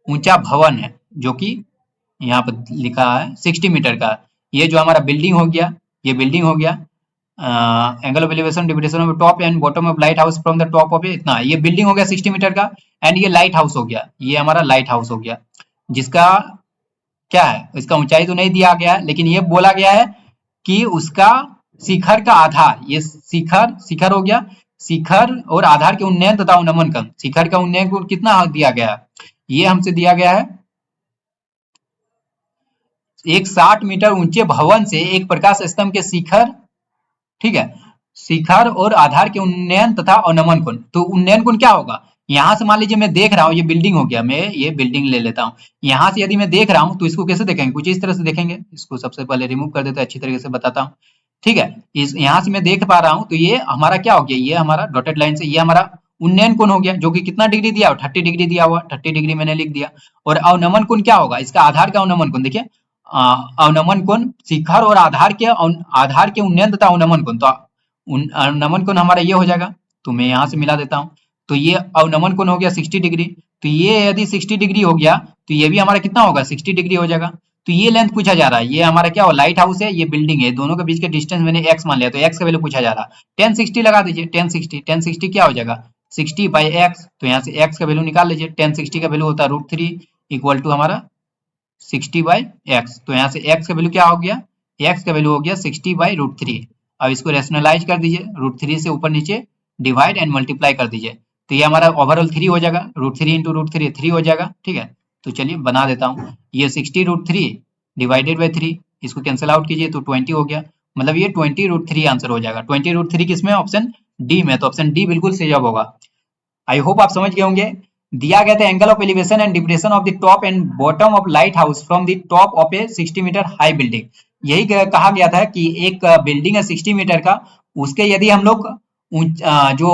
ऊंचा भवन है, जो कि यहाँ पर लिखा है 60 मीटर का। ये जो हमारा बिल्डिंग हो गया, ये बिल्डिंग हो गया, angle of elevation depression of top and bottom of light house from the top of इतना, ये बिल्डिंग हो गया 60 मीटर का, एंड ये लाइट हाउस हो गया, ये हमारा लाइट हाउस हो गया, जिसका क्या है, इसका ऊंचाई तो नहीं दिया गया है, लेकिन ये बोला गया है कि उसका शिखर का आधार, ये शिखर शिखर हो गया, शिखर और आधार के उन्नयन तथा उन्नमन क्रम, शिखर का उन्नयन को कितना दिया गया है, ये हमसे दिया गया है एक 60 मीटर ऊंचे भवन से एक प्रकाश स्तंभ के शिखर, ठीक है, शिखर और आधार के उन्नयन तथा अवनमन कोण। तो उन्नयन कोण क्या होगा, यहां से मान लीजिए मैं देख रहा हूं, ये बिल्डिंग हो गया, मैं ये बिल्डिंग ले लेता हूं, यहां से यदि मैं देख रहा हूं तो इसको कैसे देखेंगे, कुछ इस तरह से देखेंगे। इसको सबसे पहले रिमूव कर देते हैं, अच्छी तरीके से बताता हूं। ठीक है, इस यहां से मैं देख पा रहा हूं, तो ये हमारा क्या हो गया, ये हमारा डॉटेड लाइन से ये हमारा उन्नयन कोण हो गया, जो कि कितना डिग्री दिया हुआ 30 डिग्री दिया हुआ, 30 डिग्री मैंने लिख दिया। और अवनमन कोण क्या होगा, इसका आधार का अवनमन कोण देखिए, अवनमन कोण शिखर और आधार के उन्नयन तथा अवनमन कोण, तो अवनमन कोण हमारा ये हो जाएगा, तो मैं यहाँ से मिला देता हूँ। तो ये अवनमन कोण हो गया 60 डिग्री, तो ये यदि 60 डिग्री हो गया तो ये भी हमारा कितना होगा 60 डिग्री हो जाएगा। तो ये लेंथ पूछा जा रहा है, ये हमारा क्या हो लाइट हाउस है, ये बिल्डिंग है, दोनों के बीच के डिस्टेंस मैंने x मान लिया, तो x का वैल्यू पूछा जा रहा है 1060 लगा दीजिए, 1060 क्या हो जाएगा 60 बाई एक्स, तो यहाँ से x का वैल्यू निकाल लीजिए, 1060 का वैल्यू होता है √3 इक्वल टू हमारा 60 बाई एक्स, तो यहाँ से x का वैल्यू क्या हो गया, x का वैल्यू हो गया 60 बाई √3। अब इसको रेशनलाइज कर दीजिए, √3 से ऊपर नीचे डिवाइड एंड मल्टीप्लाई कर दीजिए, तो ये हमारा ओवरऑल 3 हो जाएगा, √3 इंटू √3 3 हो जाएगा, ठीक है। तो चलिए बना देता हूँ, ये 60√3 डिवाइडेड बाई 3, इसको कैंसिल आउट कीजिए तो 20 हो गया, मतलब ये 20√3 आंसर हो जाएगा। 20√3 किसमें, ऑप्शन डी में, तो ऑप्शन डी बिल्कुल सही जवाब होगा। आई होप आप समझ गए होंगे। दिया गया था angle of elevation and depression of the top and bottom of light house from the top of a 60 metre high building. यही कहा गया था कि एक बिल्डिंग है 60 मीटर का, उसके यदि हम लोग जो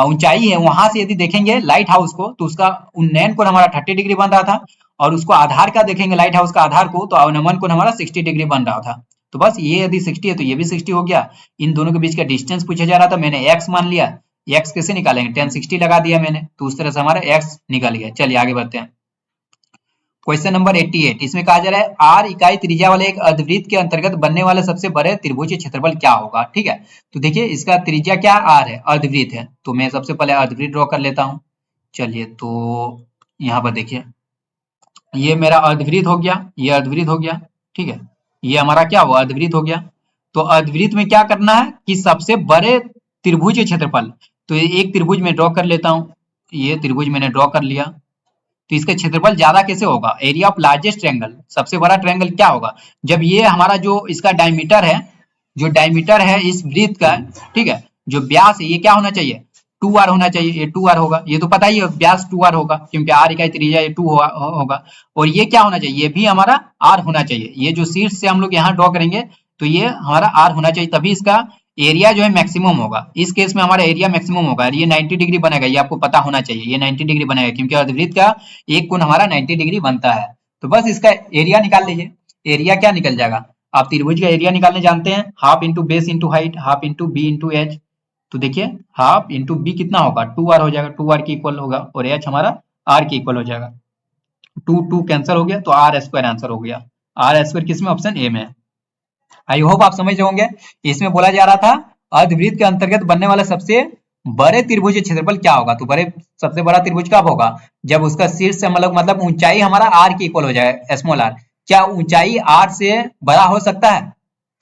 ऊंचाई है वहां से यदि देखेंगे लाइट हाउस को, तो उसका उन्नयन कोण हमारा 30 डिग्री बन रहा था, और उसको आधार का देखेंगे लाइट हाउस का आधार को, तो अवनमन कोण हमारा 60 डिग्री बन रहा था। तो बस ये यदि 60 है तो ये भी 60 हो गया। इन दोनों के बीच का डिस्टेंस पूछा जा रहा था, मैंने x मान लिया। x कैसे निकालेंगे, tan 60 लगा दिया मैंने, तो उस तरह से हमारा x निकल गया। चलिए आगे बढ़ते हैं। क्वेश्चन नंबर 88, इसमें कहा जा रहा है r इकाई त्रिज्या वाले एक अर्धवृत्त के अंतर्गत बनने वाले सबसे बड़े त्रिभुज क्षेत्रफल क्या होगा, ठीक है। तो देखिए इसका त्रिज्या क्या r है, अर्धवृत्त है, तो मैं सबसे पहले अर्धवृत्त ड्रॉ कर लेता हूँ। चलिए तो यहाँ पर देखिए ये मेरा अर्धवृत्त हो गया, ये अर्धवृत्त हो गया, ठीक है। ये हमारा क्या हुआ, अर्धवृत्त हो गया। तो अर्धवृत्त में क्या करना है कि सबसे बड़े त्रिभुज क्षेत्रफल, तो एक त्रिभुज में ड्रॉ कर लेता हूँ, ये त्रिभुज मैंने ड्रॉ कर लिया। तो इसका क्षेत्रफल ज्यादा कैसे होगा, एरिया ऑफ लार्जेस्ट ट्रायंगल, सबसे बड़ा ट्रायंगल क्या होगा, जब ये हमारा जो इसका डायमीटर है, जो डायमीटर है इस वृत्त का, ठीक है, जो व्यास है ये क्या होना चाहिए, 2r होना चाहिए, ये 2r होगा, ये तो पता ही है व्यास 2r होगा, क्योंकि r इकाई त्रिज्या ये 2 होगा। और ये क्या होना चाहिए, ये भी हमारा r होना चाहिए, ये जो शीर्ष से हम लोग यहाँ ड्रॉ करेंगे तो ये हमारा r होना चाहिए, तभी इसका एरिया जो है मैक्सिमम होगा। इस केस में हमारा एरिया मैक्सिमम होगा, ये 90 डिग्री बनेगा, ये आपको पता होना चाहिए, ये 90 डिग्री बनेगा, क्योंकि अर्धवृत्त का एक कोण हमारा 90 डिग्री बनता है। तो बस इसका एरिया निकाल लीजिए, एरिया क्या निकल जाएगा, आप त्रिभुज का एरिया निकालने जानते हैं, half into base into height, half into B into H. तो देखिए हाफ इंटू बी कितना होगा, 2r हो जाएगा, 2r के इक्वल होगा, और एच हमारा r के इक्वल हो जाएगा। 2 कैंसिल हो गया तो r स्क्वायर आंसर हो गया। r स्क्वायर किसमें, ऑप्शन ए में। आई होप आप समझ होंगे। इसमें बोला जा रहा था अर्धवृत्त के अंतर्गत बनने वाला सबसे बड़े त्रिभुज क्षेत्रफल क्या होगा, तो सबसे बड़ा त्रिभुज कब होगा, जब उसका शीर्ष से मतलब ऊंचाई हमारा r के इक्वल हो जाए, स्मॉल r। क्या ऊंचाई r से बड़ा हो सकता है,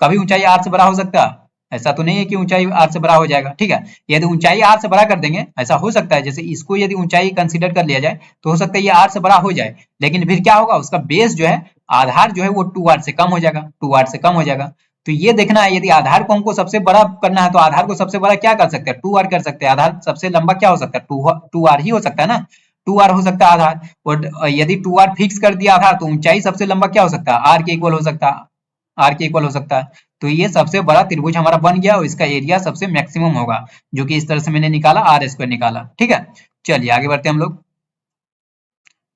कभी ऊंचाई r से बड़ा हो सकता है, ऐसा तो नहीं है कि ऊंचाई r से बड़ा हो जाएगा, ठीक है। यदि ऊंचाई r से बड़ा कर देंगे, ऐसा हो सकता है, जैसे इसको यदि ऊंचाई कंसीडर कर लिया जाए तो हो सकता है ये r से बड़ा हो जाए, लेकिन फिर क्या होगा, उसका बेस जो है, आधार जो है वो 2r से कम हो जाएगा, 2r से कम हो जाएगा। तो ये देखना है, यदि आधार को हमको सबसे बड़ा करना है तो आधार को सबसे बड़ा क्या कर सकते हैं, 2r कर सकते हैं। आधार सबसे लंबा क्या हो सकता है, 2r ही हो सकता है ना, 2r हो सकता है आधार। और यदि 2r फिक्स कर दिया आधार, तो ऊंचाई सबसे लंबा क्या हो सकता है, r के इक्वल हो सकता है, r के इक्वल हो सकता है। तो ये सबसे बड़ा त्रिभुज हमारा बन गया, और इसका एरिया सबसे मैक्सिमम होगा, जो कि इस तरह से मैंने निकाला, r स्क्वायर निकाला, ठीक है। चलिए आगे बढ़ते हैं हम लोग,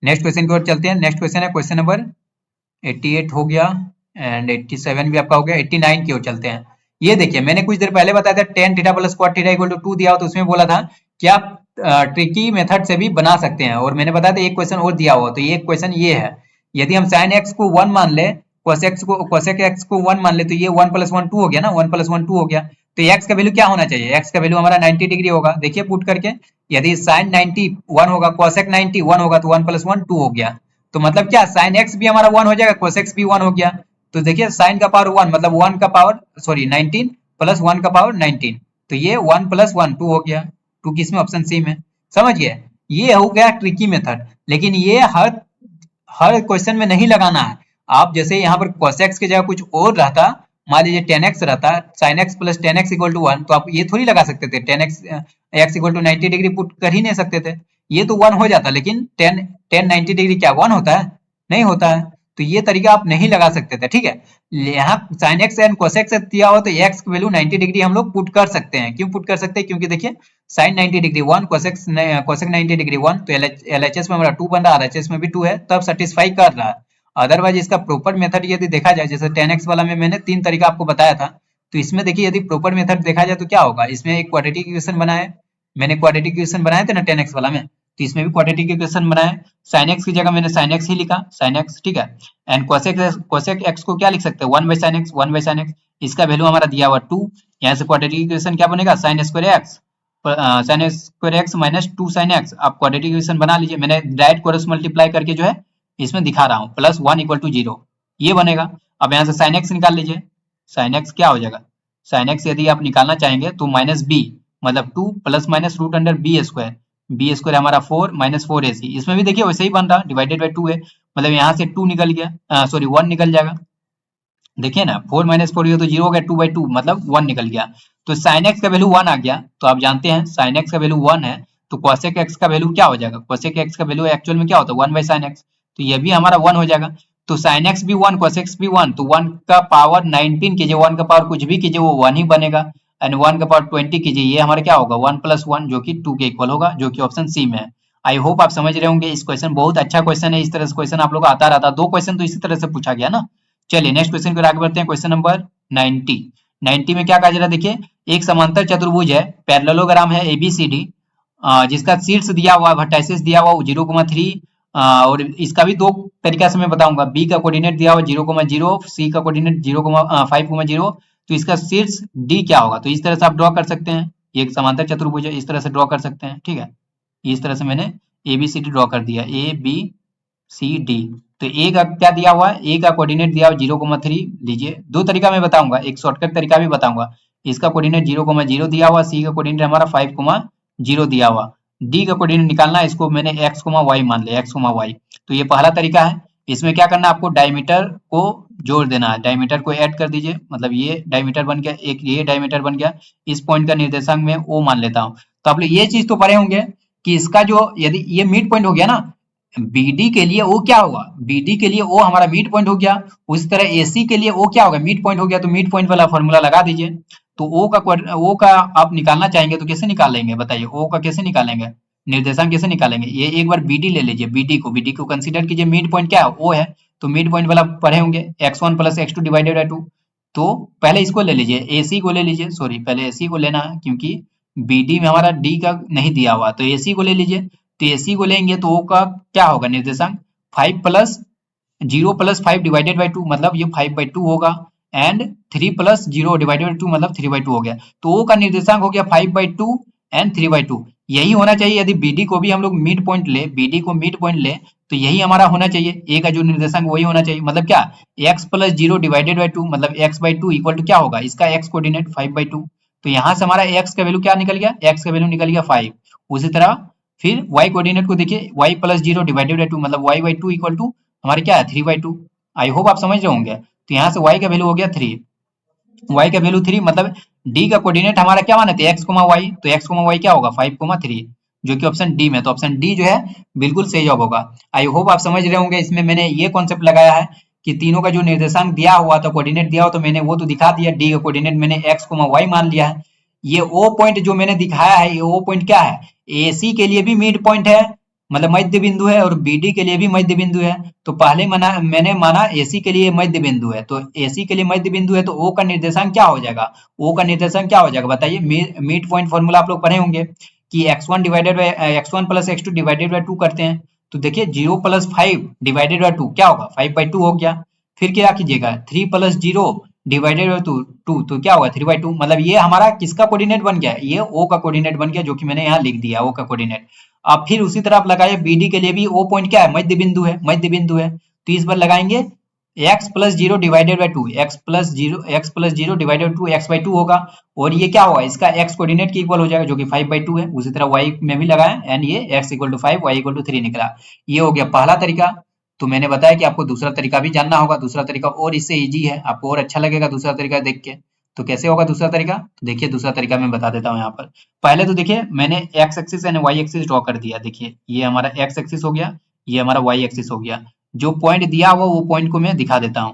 नेक्स्ट क्वेश्चन की ओर चलते हैं। नेक्स्ट क्वेश्चन है क्वेश्चन नंबर 88 हो गया, एंड 87 भी आपका हो गया। 89 की ओर चलते हैं। ये देखिए मैंने कुछ देर पहले बताया था tan theta plus cot theta equal to 2 दिया हो, तो उसमें बोला था कि आप ट्रिकी मेथड से भी बना सकते हैं, और मैंने बताया था एक क्वेश्चन और दिया हुआ, तो ये क्वेश्चन ये है, यदि हम sin x को 1 मान ले, cosec x को 1 मान ले, तो ये 1 + 1 2 हो गया ना, 1 + 1 2 हो गया। तो x का वैल्यू क्या होना चाहिए, x का वैल्यू हमारा 90 डिग्री होगा। देखिए पुट करके, यदि sin 90 1 होगा, cosec 90 1 होगा, तो 1 + 1 2 हो गया। तो मतलब क्या, sin x भी हमारा 1 हो जाएगा, cosec भी 1 हो गया। तो देखिए sin का पावर 1 मतलब 1 का पावर 19 प्लस 1 का पावर 19, तो ये 1 + 1 2 हो गया। 2 किसमें, ऑप्शन सी में। समझ गए, ये हो गया ट्रिकी मेथड, लेकिन ये हर क्वेश्चन में नहीं लगाना है। आप जैसे यहाँ पर cosec की जगह कुछ और रहता, मान लीजिए tan x रहता, sin x + tan x = 1, तो आप ये थोड़ी लगा सकते थे, tan x = 90 डिग्री पुट कर ही नहीं सकते थे, ये तो 1 हो जाता, लेकिन tan 90 डिग्री क्या 1 होता है, नहीं होता है। तो ये तरीका आप नहीं लगा सकते थे, ठीक है। यहाँ sin x एंड cosec से दिया हो, तो x की वैल्यू 90 डिग्री हम लोग पुट कर सकते हैं। क्यों पुट कर सकते हैं, क्योंकि देखिए sin 90 डिग्री 1, cosec 90 डिग्री 1, तो LHS में हमारा 2 बन रहा है, RHS में भी 2 है, तब सेटिस्फाई कर रहा है। अदरवाइज इसका प्रॉपर मेथड यदि देखा जाए, जैसे tan x वाला में मैंने 3 तरीका आपको बताया था, तो इसमें देखिए यदि प्रॉपर मेथड देखा जाए तो क्या होगा, इसमें एक क्वाड्रेटिक इक्वेशन बना है, मैंने क्वाड्रेटिक इक्वेशन बनाए थे ना tan x वाला में, तो इसमें भी क्वाड्रेटिक इक्वेशन बनाए, sin x की जगह मैंने sin x ही लिखा, sin x, ठीक है। एंड cosec x को क्या लिख सकते हैं, 1/sin x, 1/sin x, इसका वैल्यू हमारा दिया हुआ 2, यहाँ से क्वाड्रेटिक इक्वेशन क्या बनेगा, sin square x minus 2 sin x। आप क्वाड्रेटिक इक्वेशन बना लीजिए, मैंने डायरेक्ट क्रॉस मल्टीप्लाई करके जो है इसमें दिखा रहा हूँ, +1 = 0, ये बनेगा। अब यहाँ से sin x निकाल लीजिए, sin x क्या हो जाएगा, साइन एक्स यदि आप निकालना चाहेंगे तो माइनस बी मतलब 2 plus minus root under B square हमारा 4 माइनस 4ac, इसमें भी देखिए वैसे ही बन रहा, डिवाइडेड बाई 2 है, मतलब यहाँ से 2 निकल गया, सॉरी 1 निकल जाएगा। देखिए ना 4 माइनस 4 ये तो 0 हो गया, 2/2 मतलब 1 निकल गया। तो साइन एक्स का वैल्यू 1 आ गया, तो आप जानते हैं साइन एक्स का वैल्यू 1 है, तो कोसेक एक्स का वैल्यू क्या हो जाएगा, कोसेक एक्स का वैल्यू एक्चुअल में क्या होता है 1 बाई साइन एक्स, तो ये भी हमारा 1 हो जाएगा। तो साइन एक्स भी 1 कोसेक भी 1, तो 1 का पावर 19 कीजिए, 1 का पावर कुछ भी कीजिए वो 1 ही बनेगा, एंड 1 का पावर 20 कीजिए, ये हमारा क्या होगा 1 प्लस 1 जो कि 2 के इक्वल होगा, जो कि ऑप्शन सी में है। आई होप आप समझ रहे होंगे, इस क्वेश्चन बहुत अच्छा क्वेश्चन है, इस तरह से क्वेश्चन आप लोग आता रहता, 2 क्वेश्चन तो इसी तरह से पूछा गया ना। चलिए नेक्स्ट क्वेश्चन को आगे बढ़ते हैं, क्वेश्चन नंबर 90। 90 में क्या कहा जा रहा है, देखिए एक समांतर चतुर्भुज है, पैरेललोग्राम है एबीसीडी, जिसका शीर्ष दिया हुआ वर्टाइसिस दिया हुआ 0,3, और इसका भी दो तरीका से मैं बताऊंगा, बी का कोऑर्डिनेट दिया हुआ 0,0, सी का कोऑर्डिनेट 5,0, तो इसका शीर्ष डी क्या होगा, तो इस तरह से आप ड्रॉ कर सकते हैं, ये एक समांतर चतुर्भुज है, इस तरह से ड्रॉ कर सकते हैं, ठीक है, इस तरह से मैंने A B C D draw कर दिया, ए बी सी डी। तो ए का क्या दिया हुआ है, ए का कोऑर्डिनेट दिया हुआ 0,3 लीजिए, दो तरीका मैं बताऊंगा, एक शॉर्टकट तरीका भी बताऊंगा, इसका कोऑर्डिनेट 0,0 दिया हुआ, सी का कोऑर्डिनेट हमारा 5,0 दिया हुआ, डी का कोऑर्डिनेट निकालना है, इसको मैंने x, y मान लिया, x, y। तो ये पहला तरीका है, इसमें क्या करना है आपको डायमीटर को जोड़ देना है, डायमीटर को ऐड कर दीजिए, मतलब ये डायमीटर बन गया, एक ये डायमीटर बन गया, इस पॉइंट का निर्देशांक में ओ मान लेता हूँ। तो आप लोग ये चीज तो पढ़े होंगे कि इसका जो यदि ये मिड पॉइंट हो गया ना, बीडी के लिए ओ क्या होगा, बीडी के लिए ओ हमारा मिड पॉइंट हो गया, उसी तरह एसी के लिए ओ क्या होगा, मिड पॉइंट हो गया, तो मिड पॉइंट वाला फॉर्मूला लगा दीजिए। तो ओ का आप निकालना चाहेंगे तो कैसे निकालेंगे बताइए, ओ का कैसे निकालेंगे, निर्देशांक कैसे निकालेंगे, ये एक बार बीडी ले लीजिए, बीडी को कंसीडर कीजिए, मिड पॉइंट क्या है ओ है, तो मिड पॉइंट वाला पढ़े होंगे x1 plus x2 divided by 2। तो पहले इसको ले लीजिए, एसी को ले लीजिए, सॉरी पहले एसी को लेना है, क्योंकि बीडी में हमारा डी का नहीं दिया हुआ, तो एसी को ले लीजिए, तो एसी को लेंगे तो ओ का क्या होगा निर्देशांक 5 प्लस 0 प्लस 5 डिवाइडेड बाई 2, मतलब ये 5/2 होगा, एंड 3 प्लस 0 डिवाइडेड बाई 2 मतलब 3/2 हो गया, तो ओ का निर्देशांक हो गया 5/2 एंड 3/2, यही होना चाहिए। यदि बीडी को भी हम लोग मिड पॉइंट ले, बीडी को मिड पॉइंट ले, तो यही हमारा होना चाहिए, ए का जो निर्देशांक वही होना चाहिए, मतलब क्या x प्लस 0 डिवाइडेड बाई 2 मतलब x/2 इक्वल टू क्या होगा, इसका x कोऑर्डिनेट 5/2, तो यहाँ से हमारा x का वैल्यू क्या निकल गया, x का वैल्यू निकल गया 5। उसी तरह फिर y कोऑर्डिनेट को देखिए, y प्लस 0 डिवाइडेड बाई 2 मतलब y/2 इक्वल टू हमारे क्या है 3/2। आई होप आप समझ रहे होंगे, तो यहाँ से y का वैल्यू हो गया 3, y का वैल्यू 3 मतलब d का कोऑर्डिनेट हमारा क्या माने थे x, y, तो x, y क्या होगा 5,3, जो कि ऑप्शन डी में, तो ऑप्शन डी जो है बिल्कुल सही जवाब होगा। आई होप आप समझ रहे होंगे, इसमें मैंने ये कॉन्सेप्ट लगाया है कि तीनों का जो निर्देशांक दिया हुआ था, कोऑर्डिनेट दिया हुआ, तो मैंने वो तो दिखा दिया, डी का कोऑर्डिनेट मैंने x, y मान लिया है। ये ओ पॉइंट जो मैंने दिखाया है, ये ओ पॉइंट क्या है, एसी के लिए भी मिड पॉइंट है, मतलब मध्य बिंदु है, और बीडी के लिए भी मध्य बिंदु है। तो पहले मैंने माना एसी के लिए मध्य बिंदु है, तो एसी के लिए मध्य बिंदु है, तो ओ का निर्देशांक क्या हो जाएगा, ओ का निर्देशांक क्या हो जाएगा बताइए, मिड पॉइंट फॉर्मूला आप लोग पढ़े होंगे कि x1 plus x2 divided by 2 करते हैं, तो देखिए 0 प्लस 5 डिवाइडेड बाई 2 क्या होगा 5/2 हो गया, फिर क्या कीजिएगा 3 प्लस 0 डिवाइडेड बाई 2 तो क्या होगा 3/2, मतलब ये हमारा किसका कोऑर्डिनेट बन गया, ये ओ का कोऑर्डिनेट बन गया, जो कि मैंने यहाँ लिख दिया ओ का कोऑर्डिनेट। अब फिर उसी तरह आप लगाइए बीडी के लिए भी ओ पॉइंट क्या है मध्य बिंदु है, मध्य बिंदु है, तो इस बार लगाएंगे x plus 0 divided by 2, x plus 0 divided by 2 x/2 होगा, और ये क्या होगा इसका x कोऑर्डिनेट के इक्वल हो जाएगा, जो कि 5/2 है। उसी तरह y में भी लगाएं, एंड ये x equal to 5, y equal to 3 निकला। ये हो गया पहला तरीका। तो मैंने बताया कि आपको दूसरा तरीका भी जानना होगा, दूसरा तरीका और इससे इजी है, आपको और अच्छा लगेगा दूसरा तरीका देख के। तो कैसे होगा दूसरा तरीका, तो देखिए दूसरा तरीका मैं बता देता हूँ यहाँ पर। पहले तो देखिए मैंने x axis and y axis draw कर दिया, देखिए ये हमारा x एक्सिस हो गया, ये हमारा y एक्सिस हो गया, जो पॉइंट दिया हुआ वो पॉइंट को मैं दिखा देता हूँ।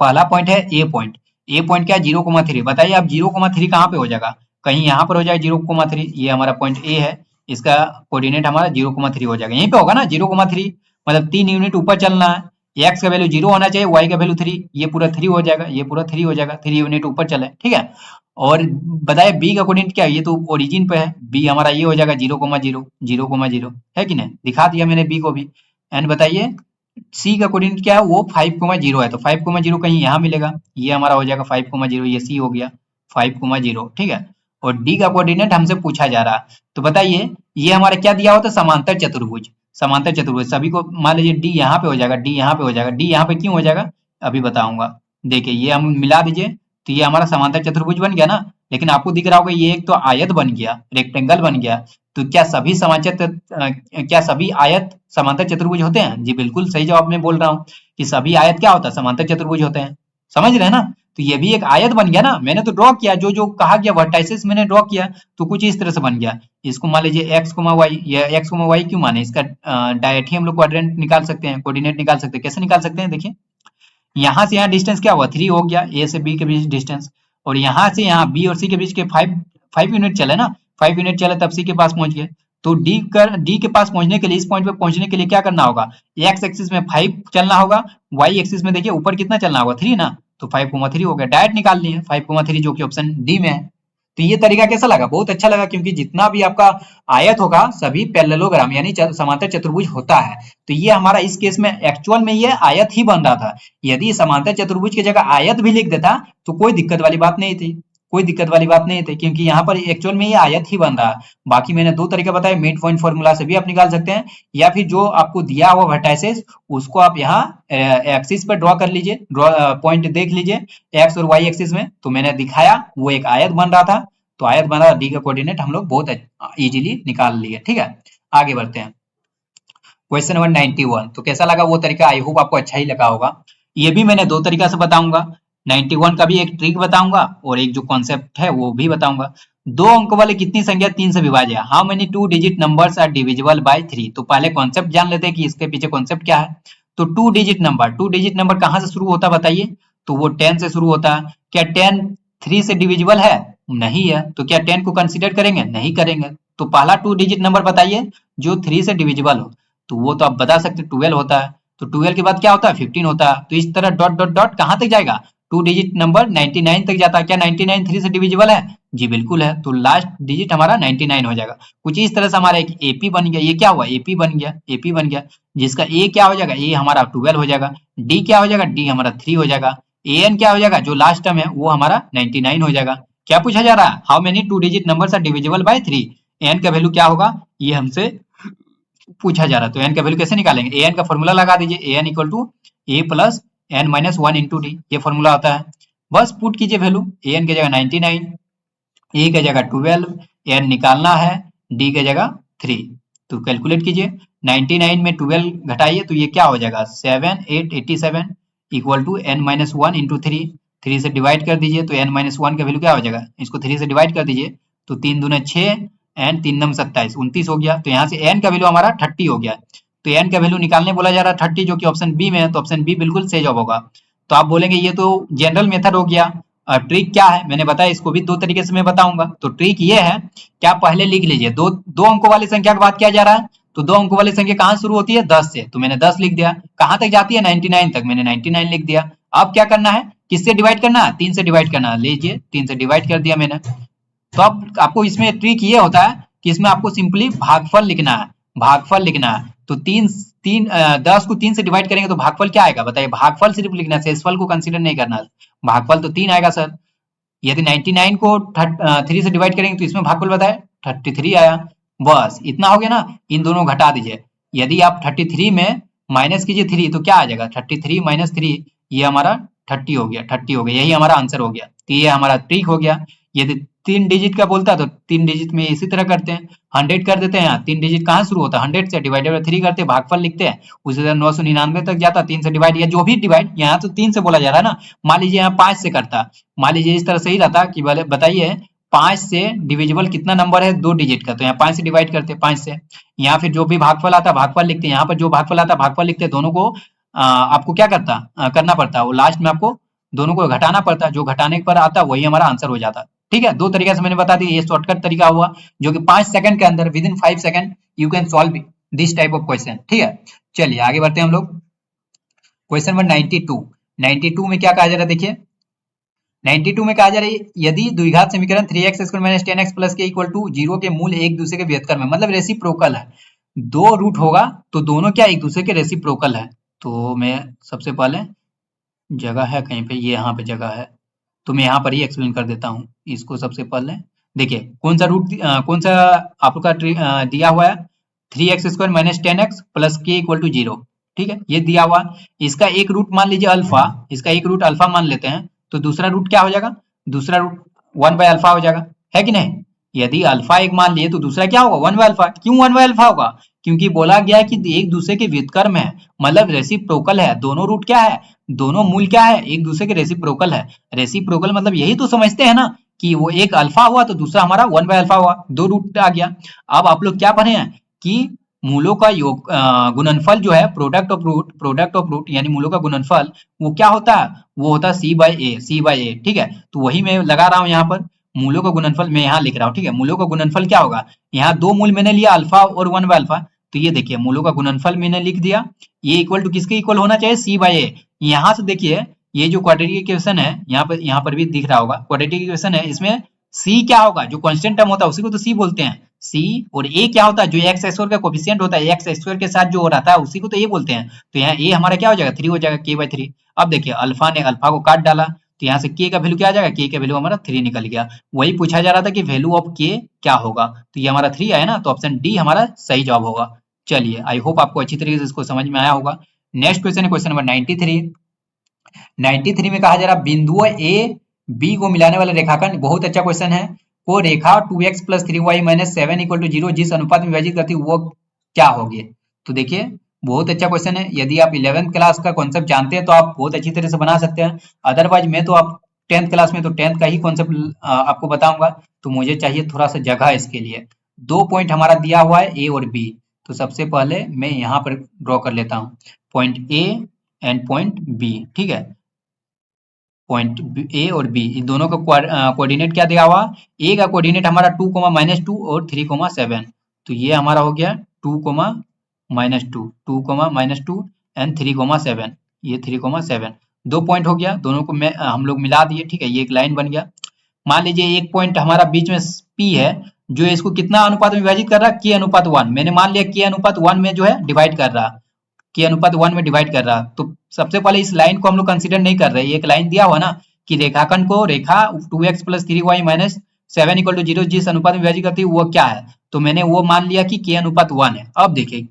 पहला पॉइंट है ए पॉइंट, ए पॉइंट क्या है 0,3, बताइए आप 0,3 कहाँ पे हो जाएगा, कहीं यहाँ पर हो जाएगा 0,3, ये हमारा पॉइंट ए है, इसका कोऑर्डिनेट हमारा 0,3 हो जाएगा, यहीं पे होगा ना 0,3, मतलब 3 यूनिट ऊपर चलना है, x का वैल्यू 0 होना चाहिए, y का वैल्यू 3, ये पूरा 3 हो जाएगा, ये पूरा 3 हो जाएगा, 3 यूनिट ऊपर चले, ठीक है। और बताइए b का कोऑर्डिनेट क्या है, ये तो ओरिजिन पे है, b हमारा ये हो जाएगा 0,0 है कि नहीं, दिखा दिया मैंने b को भी। एंड बताइए सी का कोऑर्डिनेट क्या है, वो 5,0 है, तो 5,0 कहीं यहाँ मिलेगा, ये हमारा हो जाएगा 5,0, ये सी हो गया 5,0, ठीक है। और डी का कोऑर्डिनेट हमसे पूछा जा रहा, तो बताइए ये हमारा क्या दिया होता है समांतर चतुर्भुज, समांतर चतुर्भुज सभी को मान लीजिए डी यहाँ पे हो जाएगा, डी यहाँ पे हो जाएगा, डी यहाँ पे क्यों हो जाएगा अभी बताऊंगा। देखिए ये हम मिला दीजिए, तो ये हमारा समांतर चतुर्भुज बन गया ना। लेकिन आपको दिख रहा होगा ये एक तो आयत बन गया, रेक्टेंगल बन गया। तो क्या सभी आयत समांतर चतुर्भुज होते हैं? जी बिल्कुल सही जवाब मैं बोल रहा हूँ कि सभी आयत क्या होता है? समांतर चतुर्भुज होते हैं। समझ रहे हैं ना? तो ये भी एक आयत बन गया ना। मैंने तो ड्रॉ किया, जो जो कहा गया वर्टाइसेस मैंने ड्रॉ किया, तो कुछ इस तरह से बन गया। इसको मान लीजिए एक्स कोमा वाई, ये एक्स कोमा वाई क्यों माने? इसका डायरेक्ट ही हम लोग क्वाड्रेंट निकाल सकते हैं, कोऑर्डिनेट निकाल सकते हैं। कैसे निकाल सकते हैं? देखिए, यहाँ से यहाँ डिस्टेंस क्या हुआ? 3 हो गया, ए से बी के बीच डिस्टेंस। और यहाँ से यहाँ बी और सी के बीच के 5 यूनिट चले ना, 5 यूनिट चले तब सी के पास पहुंच गए। तो डी के पास पहुंचने के लिए, इस पॉइंट पे पहुंचने के लिए क्या करना होगा? एक्स एक्सिस में 5 चलना होगा, वाई एक्सिस में देखिए ऊपर कितना चलना होगा? 3 ना। तो 5,3 हो गया, डायरेक्ट निकाल लिए 5,3, जो कि ऑप्शन डी में है। तो ये तरीका कैसा लगा? बहुत अच्छा लगा, क्योंकि जितना भी आपका आयत होगा सभी पैरेललोग्राम यानी समांतर चतुर्भुज होता है। तो ये हमारा इस केस में एक्चुअल में ये आयत ही बन रहा था। यदि समांतर चतुर्भुज की जगह आयत भी लिख देता तो कोई दिक्कत वाली बात नहीं थी, कोई दिक्कत वाली बात नहीं थी, क्योंकि यहाँ पर एक्चुअल में ये आयत ही बन रहा है। बाकी मैंने 2 तरीके बताए, मिड पॉइंट फॉर्मूला से भी आप निकाल सकते हैं, या फिर जो आपको दिया हुआ वर्टाइसेस उसको आप यहाँ एक्सिस पर ड्रॉ कर लीजिए, ड्रॉ पॉइंट देख लीजिए एक्स और वाई एक्सिस में। तो मैंने दिखाया वो एक आयत बन रहा था, तो आयत बन रहा, डी का कोऑर्डिनेट हम लोग बहुत इजीली निकाल लिए। ठीक है, आगे बढ़ते हैं। Question number 91। तो कैसा लगा वो तरीका? आई होप आपको अच्छा ही लगा होगा। ये भी मैंने 2 तरीका से बताऊंगा, 91 का भी एक ट्रिक बताऊंगा और एक जो कॉन्सेप्ट है वो भी बताऊंगा। 2 अंक वाले कितनी संख्या 3 से विभाज्य है? How many 2 digit numbers are divisible by 3? तो पहले कॉन्सेप्ट जान लेते हैं कि इसके पीछे कॉन्सेप्ट क्या है। तो 2 डिजिट नंबर कहाँ से शुरू होता है बताइए? तो वो 10 से शुरू होता है। क्या 10 3 से डिविजिबल है? नहीं है। तो क्या 10 को कंसीडर करेंगे? नहीं करेंगे। तो पहला 2 डिजिट नंबर बताइए जो 3 से डिविजिबल हो। तो वो तो आप बता सकते हैं, 12 होता है। तो 12 के बाद क्या होता है? 15 होता है। तो इस तरह डॉट डॉट डॉट कहाँ तक जाएगा? 2 डिजिट नंबर 99 तक जाता है। क्या 99 3 से डिविजिबल है? जी बिल्कुल है। तो लास्ट डिजिट हमारा 99 हो जाएगा। कुछ इस तरह से हमारा एक एपी बन गया। ये क्या हुआ? एपी बन गया, एपी बन गया, जिसका ए क्या हो जाएगा? ए हमारा 12 हो जाएगा। डी क्या हो जाएगा? डी हमारा 3 हो जाएगा। एन क्या हो जाएगा? जो लास्ट टर्म है वो हमारा 99 हो जाएगा। क्या पूछा जा रहा है? How many 2 digit numbers are divisible by 3? N का वैल्यू क्या होगा ये हमसे पूछा जा रहा है। तो एन का वैल्यू कैसे निकालेंगे? ए एन का फॉर्मूला लगा दीजिए, A N equal to A plus N minus 1 into D, ये फॉर्मूला आता है। बस पुट कीजिए वैल्यू, ए एन की जगह 99, ए की जगह 12, एन निकालना है, डी की जगह 3। तो कैलकुलेट कीजिए, 99 में 12 घटाइए तो ये क्या हो जाएगा? 7 8 87 equal to N minus 1 into 3। 3 से डिवाइड कर दीजिए तो एन माइनस 1 का वैल्यू क्या हो जाएगा? इसको 3 से डिवाइड कर दीजिए तो 3 दूने 6 एन 3 नम 27, 29 हो गया। तो यहाँ से एन का वैल्यू हमारा 30 हो गया। तो एन का वैल्यू निकालने बोला जा रहा है 30, जो कि ऑप्शन बी में है। तो ऑप्शन बी बिल्कुल सही जवाब होगा। तो आप बोलेंगे ये तो जनरल मेथड हो गया, ट्रिक क्या है? मैंने बताया इसको भी 2 तरीके से मैं बताऊंगा। तो ट्रिक ये है कि आप पहले लिख लीजिए, दो अंकों वाली संख्या की बात किया जा रहा है। तो 2 अंकों वाली संख्या कहाँ शुरू होती है? 10 से। तो मैंने 10 लिख दिया। कहाँ तक जाती है? 99 तक। मैंने 99 लिख दिया। अब क्या करना है? किससे डिवाइड करना है? 3 से डिवाइड करना है। लीजिए 3 से डिवाइड कर दिया मैंने। तो अब आपको इसमें ट्रिक ये होता है कि इसमें आपको सिंपली भागफल लिखना है, भागफल लिखना है। तो 10 को 3 से डिवाइड करेंगे तो भागफल क्या आएगा बताइए? भागफल सिर्फ लिखना है, शेषफल को कंसीडर नहीं करना। भागफल तो 3 आएगा सर। यदि 99 को 3 से डिवाइड करेंगे तो इसमें भागफल बताए 33 आया। बस इतना हो गया ना। इन दोनों घटा दीजिए। यदि आप 33 में माइनस कीजिए 3 तो क्या आ जाएगा? 33 माइनस 3, ये हमारा 30 हो गया, 30 हो गया। यही हमारा आंसर हो गया। तो ये हमारा ट्रिक हो गया। यदि 3 डिजिट का बोलता है तो 3 डिजिट में इसी तरह करते हैं, 100 कर देते हैं। यहाँ 3 डिजिट कहाँ शुरू होता है? 100 से, डिवाइडेड बाय 3 करते हैं, भागफल लिखते हैं। उसी तरह 999 तक जाता, 3 से डिवाइड, या जो भी डिवाइड, यहाँ तो 3 से बोला जा रहा है ना। मान लीजिए यहाँ 5 से करता, मान लीजिए इस तरह से ही रहता कि बताइए 5 से डिविजिबल कितना नंबर है 2 डिजिट का? तो यहाँ 5 से डिवाइड करते हैं, 5 से। यहाँ फिर जो भी भागफल आता है भागफल लिखते हैं, यहाँ पर जो भागफल आता है भागफल लिखते हैं। दोनों को आपको क्या करना पड़ता है? वो लास्ट में आपको दोनों को घटाना पड़ता है। जो घटाने पर आता है वही हमारा आंसर हो जाता है। ठीक है, 2 तरीके से मैंने बता दिया। ये शॉर्टकट तरीका हुआ जो कि 5 सेकंड के अंदर, with in 5 second you can solve this type of question. ठीक है, चलिए आगे बढ़ते हैं हम लोग। Question number 92। 92 में क्या कहा जा रहा है देखिए, 92 में कहा जा रहा है यदि द्विघात समीकरण 3x² - 10x + k = 0 के मूल एक दूसरे के व्यस्तक्रम में, मतलब रेसिप्रोकल है, 2 रूट होगा तो दोनों क्या एक दूसरे के रेसिप्रोकल है। तो मैं सबसे पहले, जगह है कहीं पे, ये यहाँ पे जगह है तो मैं यहाँ पर ही एक्सप्लेन कर देता हूँ इसको। सबसे पहले देखिए कौन सा रूट, कौन सा आपका दिया हुआ है, 3x² - 10x + k = 0। ठीक है, ये दिया हुआ। इसका एक रूट मान लीजिए अल्फा, इसका एक रूट अल्फा मान लेते हैं। तो दूसरा रूट क्या हो जाएगा, दूसरा रूट 1/अल्फा हो जाएगा, है कि नहीं। यदि अल्फा एक मान लिए तो दूसरा क्या होगा 1/अल्फा। क्यों 1/अल्फा होगा, क्योंकि बोला गया है कि एक दूसरे के व्युत्क्रम है, मतलब रेसिप्रोकल है, दोनों रूट क्या है, दोनों मूल क्या है, एक दूसरे के रेसिप्रोकल है। रेसिप्रोकल मतलब यही तो समझते हैं ना कि वो एक अल्फा हुआ तो दूसरा हमारा 1/अल्फा हुआ, दो रूट आ गया। अब आप लोग क्या पढ़े हैं कि मूलों का योग गुणनफल जो है प्रोडक्ट ऑफ रूट यानी मूलों का गुणनफल वो क्या होता है, वो होता है सी बाई ए, ठीक है। तो वही मैं लगा रहा हूँ यहाँ पर, मूलों का गुणनफल मैं यहाँ लिख रहा हूँ, ठीक है। मूलों का गुणनफल क्या होगा, यहाँ दो मूल मैंने लिया अल्फा और 1/अल्फा, तो ये देखिए मूलों का गुणनफल मैंने लिख दिया, ये इक्वल टू किसके इक्वल होना चाहिए, सी/ए। यहाँ से देखिए ये जो क्वाड्रेटिक इक्वेशन है, यहाँ पर भी दिख रहा होगा क्वाड्रेटिक इक्वेशन है, इसमें सी क्या होगा, जो कांस्टेंट टर्म होता है उसी को तो सी बोलते हैं, सी। और ए क्या होता है, जो एक्स स्क्वायर का कोफिशिएंट होता है, एक्स स्क्वायर के साथ जो रहता है उसी को तो ए बोलते हैं। तो यहाँ ए हमारा क्या हो जाएगा 3 हो जाएगा, k/3। अब देखिए अल्फा ने अल्फा को काट डाला, तो यहाँ से k का वैल्यू क्या आ जाएगा, k का वैल्यू हमारा 3 निकल गया। वही पूछा जा रहा था कि वैल्यू ऑफ k क्या होगा, तो ये हमारा 3 आया ना, तो ऑप्शन डी हमारा सही जवाब होगा। चलिए आई होप आपको अच्छी तरीके से इसको समझ में आया होगा। नेक्स्ट क्वेश्चन है क्वेश्चन नंबर 93 में कहा जा रहा बिंदुओं ए बी को मिलाने वाला रेखाखंड, बहुत अच्छा क्वेश्चन है, को रेखा 2x + 3y - 7 = 0 जिस अनुपात में विभाजित करती है वो क्या होगी। तो देखिए बहुत अच्छा क्वेश्चन है, यदि आप 11th क्लास का कॉन्सेप्ट जानते हैं तो आप बहुत अच्छी तरह से बना सकते हैं। अदरवाइज मैं तो आप 10th क्लास में तो 10th का ही कॉन्सेप्ट आपको बताऊंगा, तो मुझे चाहिए थोड़ा सा जगह इसके लिए। 2 पॉइंट हमारा दिया हुआ है ए और बी, तो सबसे पहले मैं यहाँ पर ड्रॉ कर लेता हूँ point A and point B, ठीक है। पॉइंट ए और बी इन दोनों का कोऑर्डिनेट क्या दिया हुआ, ए का कोऑर्डिनेट हमारा 2, -2 और 3, 7। तो ये हमारा हो गया 2, -2, 2, -2 एंड 3, 7, ये 3, 7 दो पॉइंट हो गया, दोनों को हम लोग मिला दिए, ठीक है। ये एक लाइन बन गया। मान लीजिए एक पॉइंट हमारा बीच में पी है, जो इसको कितना अनुपात में विभाजित कर रहा है, k/1। मैंने मान लिया k/1 में जो है डिवाइड कर रहा, k/1 में डिवाइड कर रहा। तो सबसे पहले इस लाइन को हम लोग कंसीडर नहीं कर रहे, एक लाइन दिया हुआ ना कि रेखाखंड को रेखा 2x + 3y - 7 = 0 जिस अनुपात में विभाजित करती है वो क्या है, तो मैंने वो मान लिया कि k/1 है। अब देखिए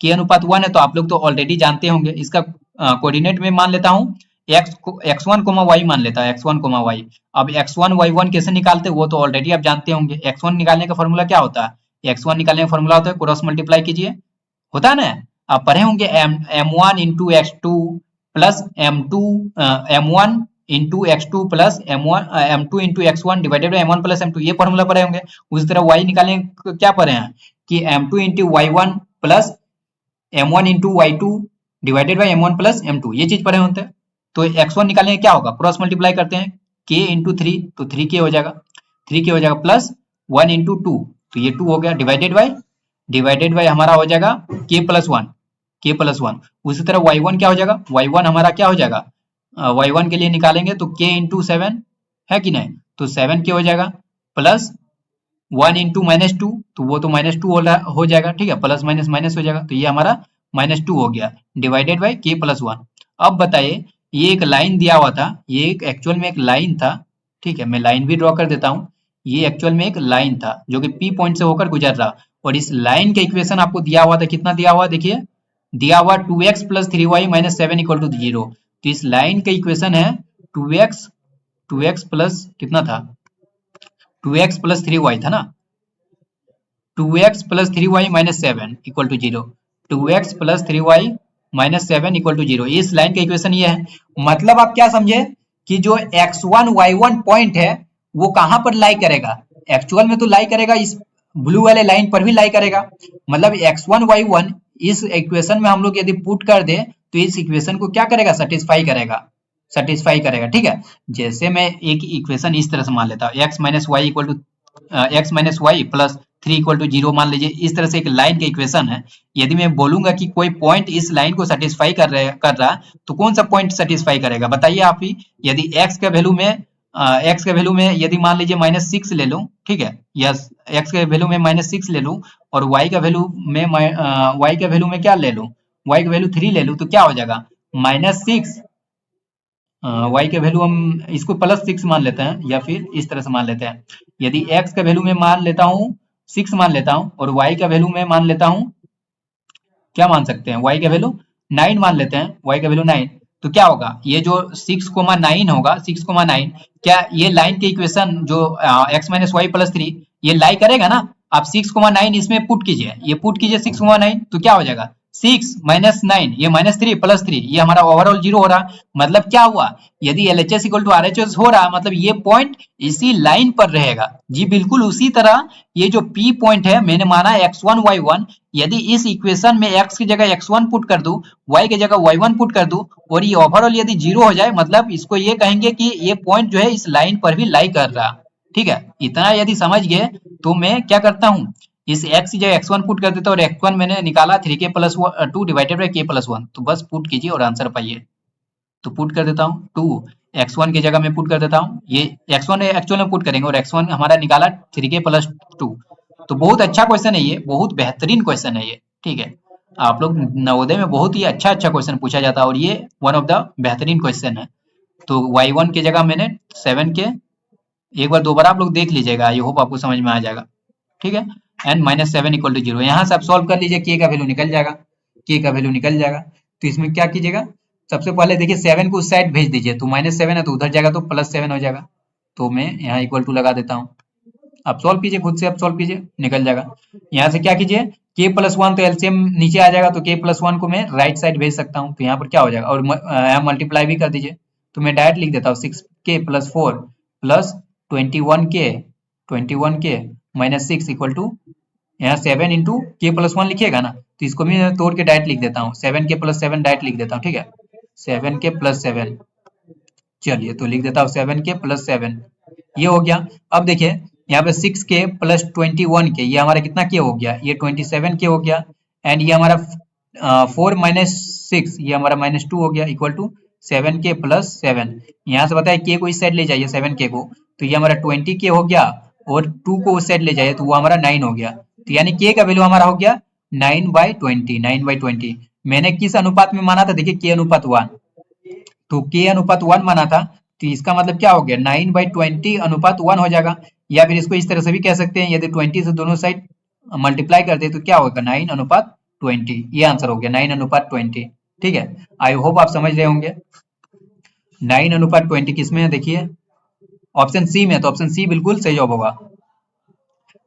k/1 है तो आप लोग तो ऑलरेडी जानते होंगे, इसका कोऑर्डिनेट में मान लेता हूँ x1, y मान लेता है, x1, y। अब x1, y1 कैसे निकालते हैं वो तो ऑलरेडी आप जानते होंगे। x1 निकालने का फॉर्मूला क्या होता है, x1 निकालने का फॉर्मूला होता है क्रॉस मल्टीप्लाई कीजिए, होता है ना, आप पढ़े होंगे m1 × x2 plus m1 × x2 plus m2 × x1 divided by m1 plus m2, ये फॉर्मूला पढ़े होंगे। उसी तरह y निकालने क्या पढ़े हैं कि m2 × y1 plus m1 × y2 divided by m1 plus m2, ये चीज पढ़े होते हैं। तो x1 निकालने क्या होगा, क्रॉस मल्टीप्लाई करते हैं k × 3 तो 3k हो जाएगा, 3k हो जाएगा प्लस 1 × 2 तो ये 2 हो गया, डिवाइडेड बाय हमारा हो जाएगा k+1। उसी तरह y1 क्या हो जाएगा, y1 हमारा क्या हो जाएगा, y1 के लिए निकालेंगे तो k × 7 है कि नहीं, तो 7k हो जाएगा प्लस 1 × -2 तो वो तो -2 हो जाएगा, ठीक है, प्लस माइनस माइनस हो जाएगा, तो ये हमारा -2 हो गया डिवाइडेड बाय k+1। अब बताइए ये एक लाइन दिया हुआ था, ये एक एक्चुअल में एक लाइन था, ठीक है। मैं लाइन भी ड्रॉ कर देता हूँ, ये एक्चुअल में एक लाइन था जो कि P पॉइंट से होकर गुजर रहा, और इस लाइन का इक्वेशन आपको दिया हुआ था, कितना दिया हुआ देखिए, दिया हुआ 2x + 3y - 7 = 0। तो इस लाइन का इक्वेशन है 2x प्लस कितना था, 2x + 3y था ना, 2x + 3y - 7 = 0, 2x + 3y - 7 = 0, इस लाइन का इक्वेशन ये है। मतलब आप क्या समझे कि जो x1 y1 पॉइंट है वो कहां पर लाई करेगा, एक्चुअल में तो लाई करेगा इस ब्लू वाले लाइन पर भी लाई करेगा। मतलब x1 y1 इस इक्वेशन में हम लोग यदि पुट कर दे तो इस इक्वेशन को क्या करेगा, सेटिस्फाई करेगा, ठीक है। जैसे मैं एक इक्वेशन इस तरह से मान लेता हूँ x - y प्लस 3 = 0 मान लीजिए, इस तरह से एक लाइन का इक्वेशन है। यदि मैं बोलूंगा कि कोई पॉइंट इस लाइन को सेटिस्फाई कर रहा तो कौन सा पॉइंट सेटिस्फाई करेगा बताइए आप ही। यदि x के वैल्यू में यदि मान लीजिए -6 ले लूं, ठीक है, यस x के वैल्यू में -6 ले लूं और y का वैल्यू में क्या ले लूं, y का वैल्यू 3 ले लूं, तो क्या हो जाएगा -6, y के वैल्यू हम इसको +6 मान लेते हैं या फिर इस तरह से मान लेते हैं। यदि x का वैल्यू में मान लेता हूँ 6 मान लेता हूँ और y का वैल्यू में मान लेता हूँ, क्या मान सकते हैं, y का वैल्यू 9 मान लेते हैं, y का वैल्यू 9, तो क्या होगा, ये जो 6,9 होगा, 6,9, क्या ये लाइन के इक्वेशन जो x माइनस वाई प्लस 3 ये लाई करेगा ना। आप 6,9 इसमें पुट कीजिए, ये पुट कीजिए 6,9, तो क्या हो जाएगा 6 - 9, ये -3 + 3, ये हमारा ओवरऑल 0 हो रहा। मतलब क्या हुआ, यदि LHS इक्वल टू RHS हो रहा, मतलब ये पॉइंट इसी लाइन पर रहेगा जी, बिल्कुल उसी तरह ये जो P पॉइंट है मैंने माना x1 y1, यदि इस इक्वेशन में x की जगह x1 पुट कर दूं, y की जगह y1 पुट कर दूं और ये ओवरऑल यदि 0 हो जाए, मतलब इसको ये कहेंगे कि ये पॉइंट जो है इस लाइन पर भी लाई कर रहा। ठीक है, इतना यदि समझ गए तो मैं क्या करता हूँ, इस x की जगह x1 पुट कर देता हूँ और x1 मैंने निकाला 3k + 2 डिवाइडेड बाय k + 1, तो बस पुट कीजिए और आंसर पाइए। तो पुट कर देता हूँ 2, x1 की जगह में पुट कर देता हूँ, ये x1 एक्चुअल में पुट करेंगे और x1 हमारा निकाला 3k + 2। तो बहुत अच्छा क्वेश्चन है ये, बहुत बेहतरीन क्वेश्चन है ये। ठीक है, आप लोग नवोदय में बहुत ही अच्छा अच्छा क्वेश्चन पूछा जाता है और ये वन ऑफ द बेहतरीन क्वेश्चन है। तो y1 की जगह मैंने 7k, एक बार दोबारा आप लोग देख लीजिएगा, आई होप आपको समझ में आ जाएगा। ठीक है, एंड -7 = 0, यहाँ से आप सॉल्व कर लीजिए, k का वैल्यू निकल जाएगा, k का वैल्यू निकल जाएगा। तो इसमें क्या कीजिएगा, सबसे पहले देखिए 7 को उस साइड भेज दीजिए, तो -7 है तो उधर जाएगा तो +7 हो जाएगा। तो मैं यहाँ इक्वल टू लगा देता हूँ, आप सॉल्व कीजिए, खुद से आप सॉल्व कीजिए, निकल जाएगा। यहाँ से क्या कीजिए, k + 1 तो एलसीएम नीचे आ जाएगा, तो k + 1 को मैं राइट साइड भेज सकता हूँ, तो यहाँ पर क्या हो जाएगा, और यहाँ मल्टीप्लाई भी कर दीजिए। तो मैं डायरेक्ट लिख देता हूँ 6k + 4 + 21k -6 इक्वल टू, यहाँ 7 इंटू k + 1 लिखिएगा ना, तो इसको भी मैं तोड़ के डायरेक्ट लिख देता हूँ, 7k + 7 डायरेक्ट लिख देता हूँ। ठीक है, 7k + 7, चलिए तो लिख देता हूँ 7k + 7, ये हो गया। अब देखिए यहाँ पे 6k + 21k, ये हमारा कितना k हो गया, ये 27k हो गया। एंड ये हमारा 4 - 6, ये हमारा -2 हो गया, इक्वल टू 7k + 7। यहाँ से बताए k को इस साइड ले जाइए, 7k को, तो ये हमारा 20k हो गया, और 2 को उस साइड ले जाइए तो वो हमारा 9 हो गया। तो यानी k का वैल्यू हमारा हो गया 9/20, 9/20। मैंने किस अनुपात में माना था, देखिए k अनुपात 1, तो k अनुपात 1 माना था, तो इसका मतलब क्या हो गया 9/20 अनुपात 1 हो जाएगा। या फिर इसको इस तरह से भी कह सकते हैं, यदि 20 से दोनों साइड मल्टीप्लाई करते तो क्या होगा 9/20, ये आंसर हो गया 9/20। ठीक है, आई होप आप समझ रहे होंगे। 9/20 किसमें है, देखिए ऑप्शन सी में, तो ऑप्शन सी बिल्कुल सही जवाब होगा।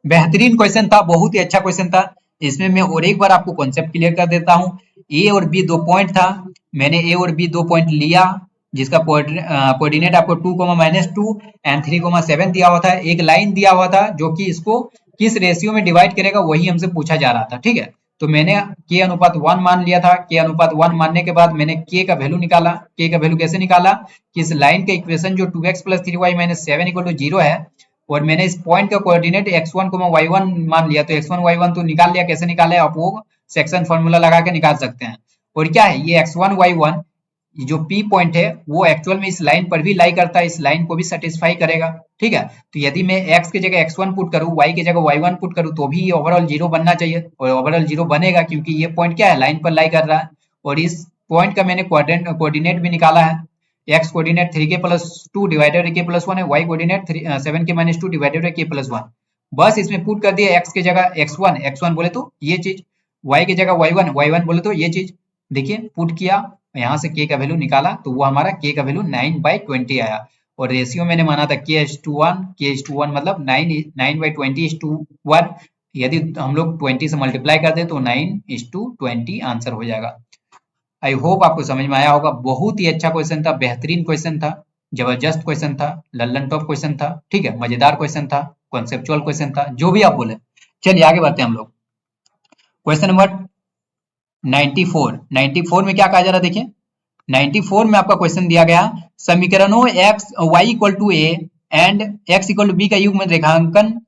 बेहतरीन क्वेश्चन था, बहुत ही अच्छा क्वेश्चन था। इसमें मैं और एक बार आपको कॉन्सेप्ट क्लियर कर देता हूँ। ए और बी 2 पॉइंट था, मैंने ए और बी 2 पॉइंट लिया, जिसका कोऑर्डिनेट आपको 2, एंड 3, 7 दिया हुआ था। एक लाइन दिया हुआ था जो कि इसको किस रेशियो में डिवाइड करेगा वही हमसे पूछा जा रहा था। ठीक है, तो मैंने k अनुपात 1 मान लिया था। k अनुपात 1 मानने के बाद मैंने k का वैल्यू निकाला। k का वैल्यू कैसे निकाला कि इस लाइन का इक्वेशन जो 2x + 3y - 7 = 0 है, और मैंने इस पॉइंट का कोऑर्डिनेट x1, y1 मान लिया, तो x1 y1 तो निकाल लिया। कैसे निकाले, आप वो सेक्शन फॉर्मूला लगा के निकाल सकते हैं। और क्या है, ये x1 y1 जो P पॉइंट है वो एक्चुअल में इस लाइन पर भी लाई करता है, इस लाइन को भी सेटिस्फाई करेगा। ठीक है, तो यदि मैं x की जगह x1 पुट करूं, y की जगह y1 पुट करूं, तो भी ये ओवरऑल 0 बनना चाहिए, और ओवरऑल 0 बनेगा क्योंकि ये पॉइंट क्या है, लाइन पर लाई कर रहा है। और इस पॉइंट का मैंने कोऑर्डिनेट भी निकाला है। x coordinate 3k + 2 divided k + 1 है, y coordinate 7k - 2 divided k + 1। बस इसमें पुट कर दिया, x की जगह x1 बोले तो ये चीज, y की जगह y1 बोले तो ये चीज। देखिए पुट किया, यहाँ से k का वैल्यू निकाला, तो वो हमारा k का वैल्यू 9/20 आया। और रेशियो मैंने माना था k:1 मतलब 9/20:1। यदि हम लोग 20 से मल्टीप्लाई कर दे तो 9:20 आंसर हो जाएगा। आई होप आपको समझ में आया होगा। बहुत ही अच्छा क्वेश्चन था, बेहतरीन क्वेश्चन था, जबरदस्त क्वेश्चन था, लल्लन टॉप क्वेश्चन था। ठीक है, मजेदार क्वेश्चन था, कॉन्सेप्चुअल क्वेश्चन था, जो भी आप बोले। चलिए आगे बढ़ते हैं हम लोग। क्वेश्चन नंबर 94 में क्या कहा जा रहा है, देखिए 94 में आपका क्वेश्चन दिया गया, समीकरणों x y = a and x = b का युग्म रेखांकन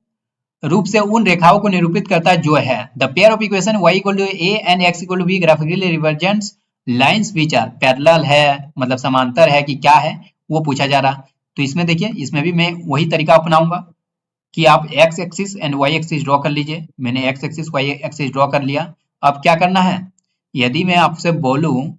रूप से उन रेखाओं को निरूपित करता है जो है। The pair of equation y = a and x = b graphically रिवर्जेंट्स लाइंस व्हिच आर पैरेलल है, मतलब समांतर है कि क्या है वो पूछा जा रहा। तो इसमें देखिए, इसमें भी मैं वही तरीका अपनाऊंगा कि आप x axis and y axis draw कर लीजिए। मैंने x axis y axis draw कर लिया। अब क्या करना है, यदि मैं आपसे बोलूं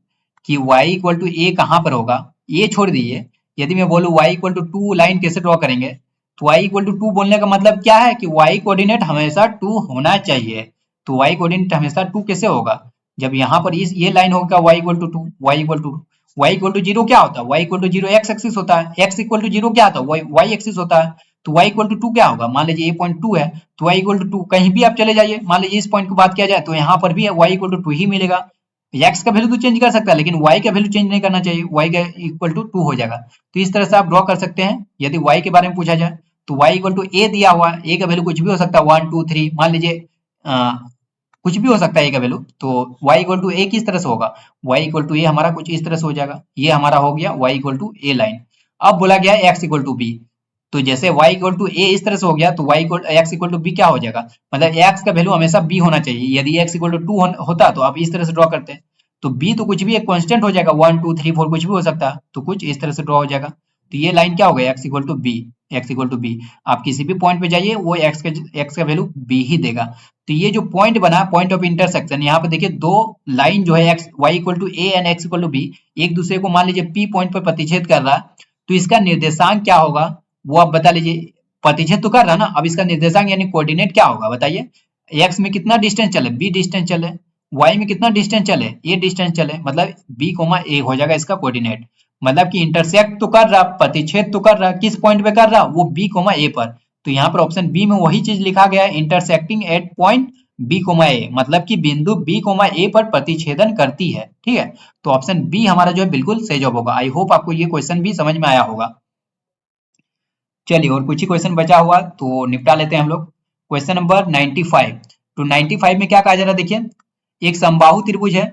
कि y = a कहां पर होगा, ये छोड़ दीजिए, यदि मैं बोलूं y = 2 लाइन कैसे ड्रॉ करेंगे, तो y = 2 बोलने का मतलब क्या है कि y कोऑर्डिनेट हमेशा 2 होना चाहिए। तो y कोऑर्डिनेट हमेशा 2 कैसे होगा, जब यहाँ पर इस ये लाइन होगा y = 2, y = 2, y equal to 0 क्या होता है, y equal to 0 x axis होता है, x इक्वल टू 0 क्या होता है, y एक्सिस होता है, तो y इक्वल टू 2 क्या होगा, मान लीजिए ये पॉइंट 2 है तो y इक्वल टू 2, कहीं भी आप चले जाइए, मान लीजिए इस पॉइंट की बात किया जाए तो यहाँ पर भी y इक्वल टू 2 ही मिलेगा। x का वैल्यू तो चेंज कर सकता है लेकिन y का वैल्यू चेंज नहीं करना चाहिए, y का इक्वल टू 2 हो जाएगा। तो इस तरह से आप ड्रॉ कर सकते हैं। यदि y के बारे में पूछा जाए तो y इक्वल टू a दिया हुआ है, a का वैल्यू कुछ भी हो सकता है 1 2 3, मान लीजिए कुछ भी हो सकता है a का वैल्यू, तो y इक्वल टू a किस तरह से होगा, y इक्वल टू a हमारा कुछ इस तरह से हो जाएगा, ये हमारा हो गया y equal to a line. अब बोला गया x इक्वल टू b, तो जैसे y इक्वल टू a इस तरह से हो गया तो y equal x equal to b क्या हो जाएगा, मतलब x का वैल्यू हमेशा b होना चाहिए। यदि x इक्वल टू 2 होता तो आप इस तरह से ड्रॉ करते हैं, तो b तो कुछ भी एक कांस्टेंट हो जाएगा, 1 2 3 4 कुछ भी हो सकता है, तो कुछ इस तरह से ड्रॉ हो जाएगा। तो ये लाइन क्या हो गया, x equal to b, x equal to b। आप किसी भी पॉइंट पे जाइए वो x का वैल्यू b ही देगा। तो ये जो पॉइंट बना, पॉइंट ऑफ इंटरसेक्शन, यहाँ पे देखिए दो लाइन जो है x y equal to a and x equal to b एक दूसरे को मान लीजिए p पॉइंट पर प्रतिच्छेद कर रहा है, तो इसका निर्देशांक क्या होगा वो आप बता लीजिए। प्रतिच्छेद तो कर रहा है ना, अब इसका निर्देशांक यानी कोऑर्डिनेट क्या होगा बताइए। x में कितना डिस्टेंस चले, b डिस्टेंस चले, y में कितना डिस्टेंस चले, a डिस्टेंस चले, मतलब b कोमा a हो जाएगा इसका कोऑर्डिनेट। मतलब कि इंटरसेक्ट तो कर रहा, प्रतिच्छेद तो कर रहा, किस पॉइंट पे कर रहा, वो b कोमा a पर। तो यहाँ पर ऑप्शन बी में वही चीज लिखा गया है, intersecting at point B comma A, मतलब कि बिंदु बी कोमा ए पर प्रतिच्छेदन करती है। ठीक है, तो ऑप्शन बी हमारा जो है बिल्कुल सही जवाब होगा। आई होप आपको ये क्वेश्चन भी समझ में आया होगा। चलिए और कुछ ही क्वेश्चन बचा हुआ तो निपटा लेते हैं हम लोग। क्वेश्चन नंबर 95, तो 95 में क्या कहा जा रहा है देखिए, एक समबाहु त्रिभुज है,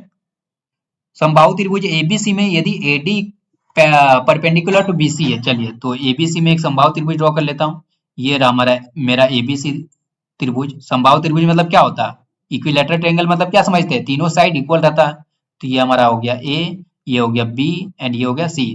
समबाहु त्रिभुज एबीसी में यदि एडी परपेंडिकुलर टू बीसी है। चलिए तो एबीसी में एक समबाहु त्रिभुज ड्रॉ कर लेता हूँ। ये रहा हमारा मेरा एबीसी त्रिभुज। समबाहु त्रिभुज मतलब क्या होता है, इक्विलैटरल ट्रायंगल मतलब क्या समझते हैं, तीनों साइड इक्वल रहता है। तो ये हमारा हो गया ए, ये हो गया बी एंड ये हो गया C.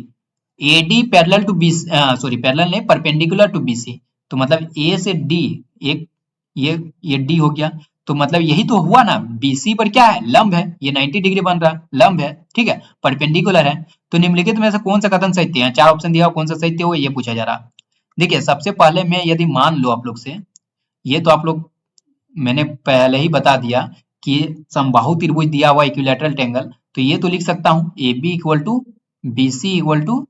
AD parallel to B, sorry parallel नहीं, परपेंडिकुलर टू बीसी, तो मतलब ए से डी, एक ये डी हो गया, तो मतलब यही तो हुआ ना, बीसी पर क्या है, लंब है, ये 90 डिग्री बन रहा है, लंब है, ठीक है, परपेंडिकुलर है। तो निम्नलिखित में से कौन सा कथन सत्य है, चार ऑप्शन दिया, कौन सा सत्य हो ये पूछा जा रहा। देखिए सबसे पहले मैं यदि मान लो आप लोग से, ये तो आप लोग मैंने पहले ही बता दिया कि समबाहु त्रिभुज दिया हुआ इक्विलैटरल ट्रायंगल, तो ये तो लिख सकता हूँ A B equal to B C equal to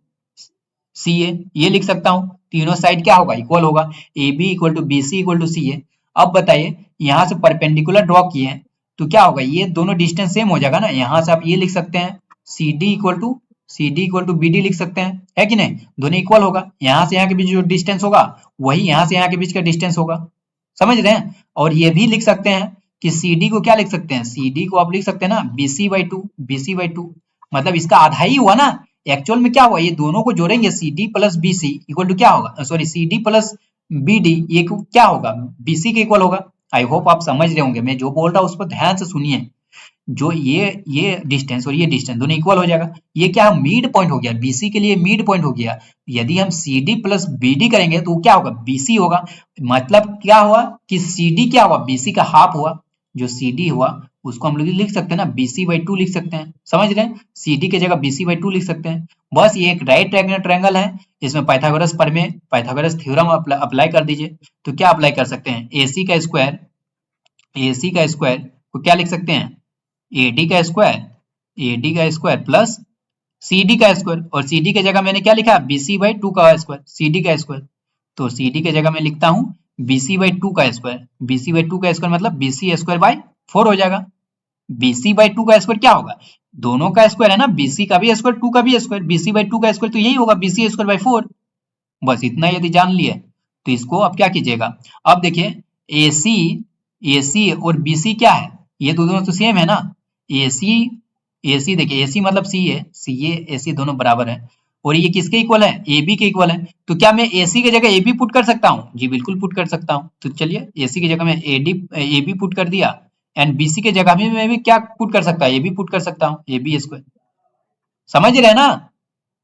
C A, ये लिख सकता हूँ, तीनों साइड क्या होगा, इक्वल होगा, A B equal to B C equal to C A. अब बताइए यहाँ से परपेंडिकुलर ड्रॉ किए हैं तो क्या होगा, ये दोनों डिस्टेंस सेम हो जाएगा ना, यहाँ से आप ये लिख सकते हैं C D equal to B D लिख सकते हैं, है कि नहीं, दोनों इक्वल होगा। यहाँ से यहाँ के बीच जो डिस्टेंस होगा वही यहाँ से यहाँ के बीच का डिस्टेंस होगा, समझ रहे हैं। और ये भी लिख सकते हैं कि सी डी को क्या लिख सकते हैं, सी डी को आप लिख सकते हैं ना बी सी बाई टू, मतलब इसका आधा ही हुआ ना। एक्चुअल में क्या हुआ, ये दोनों को जोड़ेंगे C D plus B C equal to क्या होगा, sorry C D plus B D, ये क्या होगा, बी सी के इक्वल होगा। आई होप आप समझ रहे होंगे, मैं जो बोल रहा हूँ उस पर ध्यान से सुनिए। जो ये डिस्टेंस और ये डिस्टेंस दोनों इक्वल हो जाएगा, ये क्या मिड पॉइंट हो गया, बीसी के लिए मिड पॉइंट हो गया। यदि हम C D plus B D करेंगे तो क्या होगा, बीसी होगा, मतलब क्या हुआ कि सी डी क्या हुआ, बीसी का हाफ हुआ, जो सी डी हुआ उसको हम लोग लिख सकते हैं ना बीसी बाई टू लिख सकते हैं, समझ रहे हैं, सी डी की जगह बीसी बाई टू लिख सकते हैं। बस ये एक राइट ट्रायंगल है, इसमें पाइथागोरस प्रमेय, पाइथागोरस थ्योरम अप्लाई कर दीजिए। तो क्या अप्लाई कर सकते हैं, एसी का स्क्वायर को क्या लिख सकते हैं, एडी का स्क्वायर प्लस सीडी का स्क्वायर, और सीडी की जगह मैंने क्या लिखा, बीसी बाई टू का स्क्वायर, सीडी का स्क्वायर, तो सीडी की जगह मैं लिखता हूं बीसी बाई टू का स्क्वायर, बीसी बाई टू का स्क्वायर मतलब बीसी स्क्वायर बाई 4 हो जाएगा। बीसी बाई टू का स्क्वायर क्या होगा, दोनों का स्क्वायर है ना, बीसी का भी स्क्वायर टू का भी स्क्वायर, बीसी बाई टू का स्क्वायर तो यही होगा बीसी स्क्वायर बाई 4। बस इतना यदि जान लिए तो इसको अब क्या कीजिएगा, अब देखिए एसी और बीसी क्या है, ये दोनों तो सेम है ना, एसी देखिए, एसी मतलब सी ए एसी दोनों बराबर है, और ये किसके इक्वल है, ए बी के इक्वल है। तो क्या मैं एसी की जगह ए बी पुट कर सकता हूँ, जी बिल्कुल पुट कर सकता हूँ। तो चलिए एसी की जगह में ए बी पुट कर दिया, एंड बीसी के जगह में मैं भी क्या पुट कर सकता हूँ, ए बी पुट कर सकता हूँ, ए बी स्क्वायर, समझ रहे हैं ना।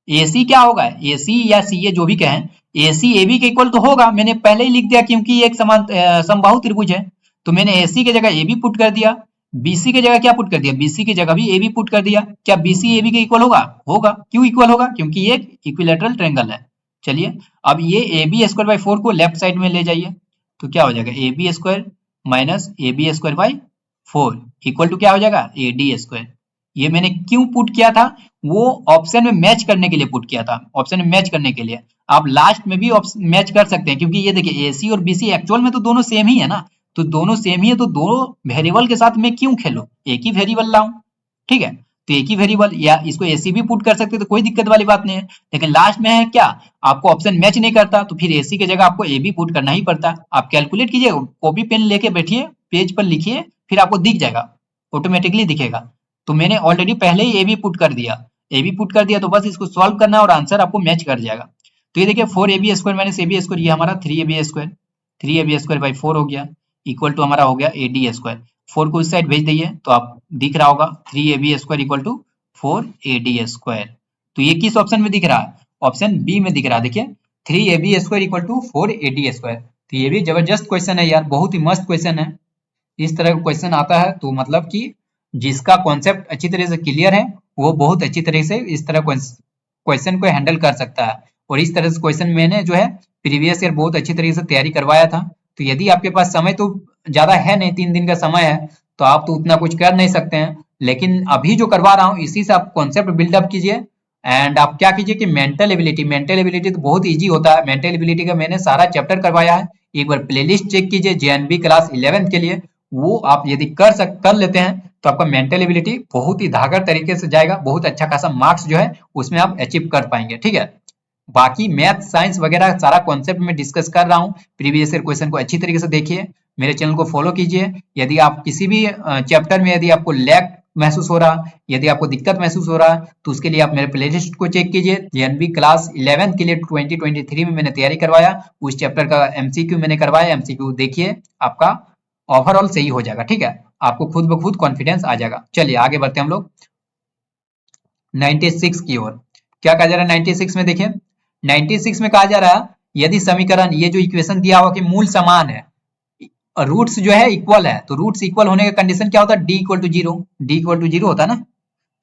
एसी क्या होगा, एसी या सी ए जो भी कहें, एसी ए बी के इक्वल तो होगा, मैंने पहले ही लिख दिया क्योंकि एक समान समबाहु त्रिभुज है, तो मैंने एसी की जगह ए बी पुट कर दिया, बीसी की जगह क्या पुट कर दिया, बीसी की जगह भी ए बी पुट कर दिया। क्या बीसी ए बी के इक्वल होगा, होगा, क्यों इक्वल होगा, क्योंकि ये एक इक्विलैटरल ट्रायंगल है। चलिए अब ये ए बी स्क्वायर बाई 4 को लेफ्ट साइड में ले जाइए, तो क्या हो जाएगा, A B square minus A B square by 4 equal to क्या हो जाएगा, ए डी स्क्वायर। ये मैंने क्यों पुट किया था, वो ऑप्शन में मैच करने के लिए पुट किया था, ऑप्शन में मैच करने के लिए। आप लास्ट में भी मैच कर सकते हैं, क्योंकि ये देखिए AC और BC एक्चुअल में तो दोनों सेम ही है ना, तो दोनों सेम ही है, तो दोनों वेरिएबल के साथ मैं क्यों खेलूं, एक ही वेरिएबल लाऊं, ठीक है। तो एक ही वेरिएबल, या इसको AC भी पुट कर सकते, तो कोई दिक्कत वाली बात नहीं है। लेकिन लास्ट में है क्या, आपको ऑप्शन मैच नहीं करता, तो फिर AC की जगह आपको AB पुट करना ही पड़ता है। आप कैलकुलेट कीजिए, कॉपी पेन लेके बैठिए, पेज पर लिखिए, फिर आपको दिख जाएगा, ऑटोमेटिकली दिखेगा। तो मैंने ऑलरेडी पहले ही AB पुट कर दिया, AB पुट कर दिया, तो बस इसको सॉल्व करना है और आंसर आपको मैच कर जाएगा। तो ये देखिए 4AB square minus AB square, ये हमारा 3AB square, 3AB square by 4 हो गया, इक्वल टू हमारा हो गया AD स्क्वायर। 4 को इस साइड भेज दीजिए तो आप दिख रहा होगा 3AB square equal to 4AD square. तो ये किस ऑप्शन में दिख रहा है, ऑप्शन बी में दिख रहा है। देखिए 3AB square equal to 4AD square. तो ये भी जबरदस्त क्वेश्चन है यार, बहुत ही मस्त क्वेश्चन है। इस तरह का क्वेश्चन आता है तो मतलब कि जिसका कॉन्सेप्ट अच्छी तरह से क्लियर है, वो बहुत अच्छी तरह से इस तरह क्वेश्चन को हैंडल कर सकता है। और इस तरह से क्वेश्चन मैंने जो है प्रीवियस ईयर बहुत अच्छी तरीके से तैयारी करवाया था। तो यदि आपके पास समय तो ज्यादा है नहीं, 3 दिन का समय है, तो आप तो उतना कुछ कर नहीं सकते हैं, लेकिन अभी जो करवा रहा हूँ इसी से आप कॉन्सेप्ट बिल्डअप कीजिए। एंड आप क्या कीजिए कि मेंटल एबिलिटी तो बहुत इजी होता है, मेंटल एबिलिटी का मैंने सारा चैप्टर करवाया है। एक बार प्लेलिस्ट चेक कीजिए JNV क्लास 11 के लिए, वो आप यदि कर लेते हैं तो आपका मेंटल एबिलिटी बहुत ही धागर तरीके से जाएगा, बहुत अच्छा खासा मार्क्स जो है उसमें आप अचीव कर पाएंगे, ठीक है। बाकी मैथ साइंस वगैरह सारा कॉन्सेप्ट में डिस्कस कर रहा हूँ, प्रीवियस ईयर क्वेश्चन को अच्छी तरीके से देखिए, मेरे चैनल को फॉलो कीजिए। यदि आप किसी भी चैप्टर में यदि आपको लैग महसूस हो रहा, यदि आपको दिक्कत महसूस हो रहा, तो उसके लिए आप मेरे प्लेलिस्ट को चेक कीजिए। JNV क्लास 11 के लिए 2023 में मैंने तैयारी करवाया, उस चैप्टर का MCQ मैंने करवाया, MCQ देखिए, आपका ओवरऑल सही हो जाएगा, ठीक है। आपको खुद ब खुद कॉन्फिडेंस आ जाएगा। चलिए आगे बढ़ते हैं हम लोग 96 की ओर। क्या कहा जा रहा है 96 में, देखिए 96 में कहा जा रहा है यदि समीकरण, ये जो इक्वेशन दिया हुआ कि मूल समान है, रूट्स जो है इक्वल है, तो रूट्स इक्वल होने का कंडीशन क्या होता है, D equal to zero, D equal to zero होता है ना।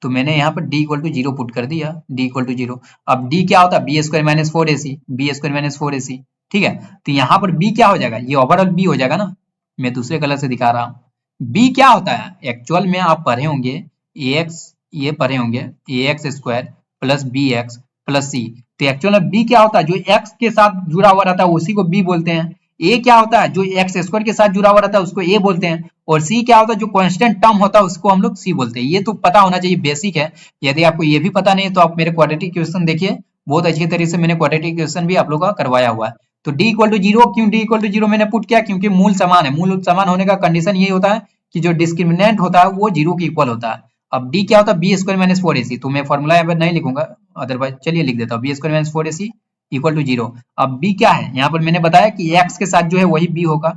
तो मैंने यहाँ पर D equal to zero put कर दिया, D इक्वल टू जीरो। अब D क्या होता है, B square minus 4AC, B square minus 4AC, ठीक है। तो यहाँ पर B क्या हो जाएगा, ये ओवरऑल B हो जाएगा ना, मैं दूसरे कलर से दिखा रहा हूँ। B क्या होता है, एक्चुअल में आप पढ़े होंगे AX, ये पढ़े होंगे AX square plus BX plus C। तो एक्चुअल में B क्या होता है, जो X के साथ जुड़ा हुआ रहता है उसी को B बोलते हैं। A क्या होता है, जो एक्स स्क्वायर के साथ जुड़ा हुआ रहता है उसको A बोलते हैं। और C क्या होता है, जो कांस्टेंट टर्म होता है उसको हम लोग C बोलते हैं। ये तो पता होना चाहिए, बेसिक है। यदि आपको ये भी पता नहीं है तो आप मेरे क्वाड्रेटिक क्वेश्चन देखिए, बहुत अच्छी तरीके से मैंने क्वाड्रेटिक क्वेश्चन भी आप लोगों का करवाया हुआ है। तो D इक्वल टू जीरो, क्यों D इक्वल टू जीरो मैंने पुट किया, क्योंकि मूल समान है। मूल समान होने का कंडीशन यही होता है कि जो डिस्क्रिमिनेंट होता है वो जीरो के इक्वल होता है। अब D क्या होता है, बी स्क्वायर माइनस 4AC, तो मैं फॉर्मूला यहाँ पर नहीं लिखूंगा, अदरवाइज चलिए लिख देता हूँ, B square minus 4AC equal to zero. अब B क्या है, यहाँ पर मैंने बताया कि X के साथ जो है वही B होगा।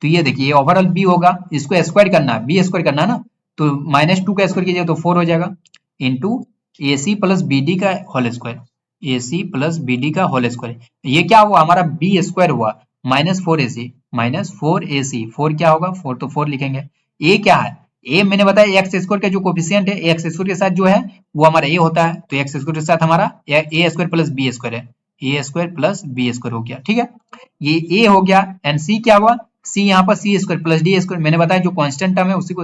तो ये देखिए ओवरऑल B होगा, इसको स्क्वायर करना है, B स्क्वायर करना है ना, तो -2 का स्क्वायर कीजिए तो 4 हो जाएगा, इंटू AC प्लस BD का whole square, AC plus BD का होल स्क्वायर। ये क्या हुआ, हमारा B स्क्वायर हुआ -4AC, -4AC, 4 क्या होगा, 4 तो 4 लिखेंगे। A क्या है, A मैंने बताया एक्स स्क्वायर का जो कोफिशिएंट है, एक्स स्क्वायर के साथ जो है वो हमारा A होता है, तो एक्स स्क्वायर के साथ हमारा A square plus B square है, ए स्क्वायर प्लस बी स्क्वायर हो गया, ठीक है। ये ए हो गया, एंड सी क्या हुआ, सी यहाँ पर सी स्क्वायर प्लस डी स्क्वायर, मैंने बताया जो कांस्टेंट टर्म है उसी को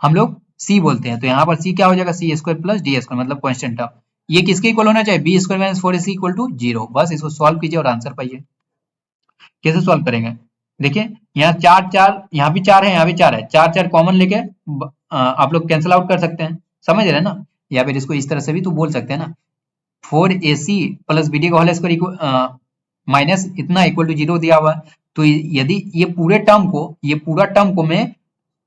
हम लोग सी बोलते हैं। तो यहाँ पर सी क्या हो जाएगा, C square plus D square, मतलब कांस्टेंट टर्म। ये किसके इक्वल होना चाहिए, B square minus 4AC equal to zero. बस इसको सॉल्व कीजिए और आंसर पाइए। कैसे सॉल्व करेंगे, देखिए यहाँ चार चार, यहाँ भी 4 है, यहाँ भी 4 है, 4 4 कॉमन लेके आप लोग कैंसिल आउट कर सकते हैं, समझ रहे हैं ना। या फिर इसको इस तरह से भी तो बोल सकते हैं ना, 4AC प्लस BD का होल स्क्वायर माइनस इतना इक्वल टू जीरो दिया हुआ है। तो यदि ये पूरा टर्म को मैं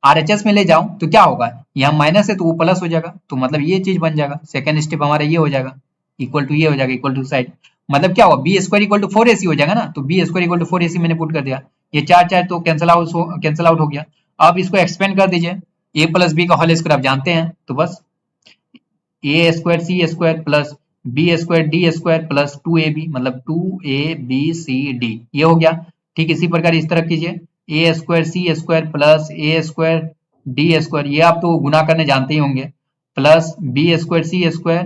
RHS में ले जाऊं तो क्या होगा, यहाँ माइनस है तो वो प्लस हो जाएगा, तो मतलब ये चीज बन जाएगा। सेकंड स्टेप हमारा ये हो जाएगा, इक्वल टू ये हो जाएगा, इक्वल टू साइड, मतलब क्या होगा, B square equal to 4AC हो जाएगा ना। तो B square equal to 4AC मैंने पुट कर दिया, ये 4 4 तो कैंसिल आउट हो गया। अब इसको एक्सपेंड कर दीजिए, a प्लस बी का होल स्क्वायर आप जानते हैं, तो बस A square C square plus B square D square plus 2AB, मतलब 2ABCD, ये हो गया। ठीक इसी प्रकार इस तरह कीजिए, A square C square plus A square D square, ये आप तो गुना करने जानते ही होंगे, plus B square C square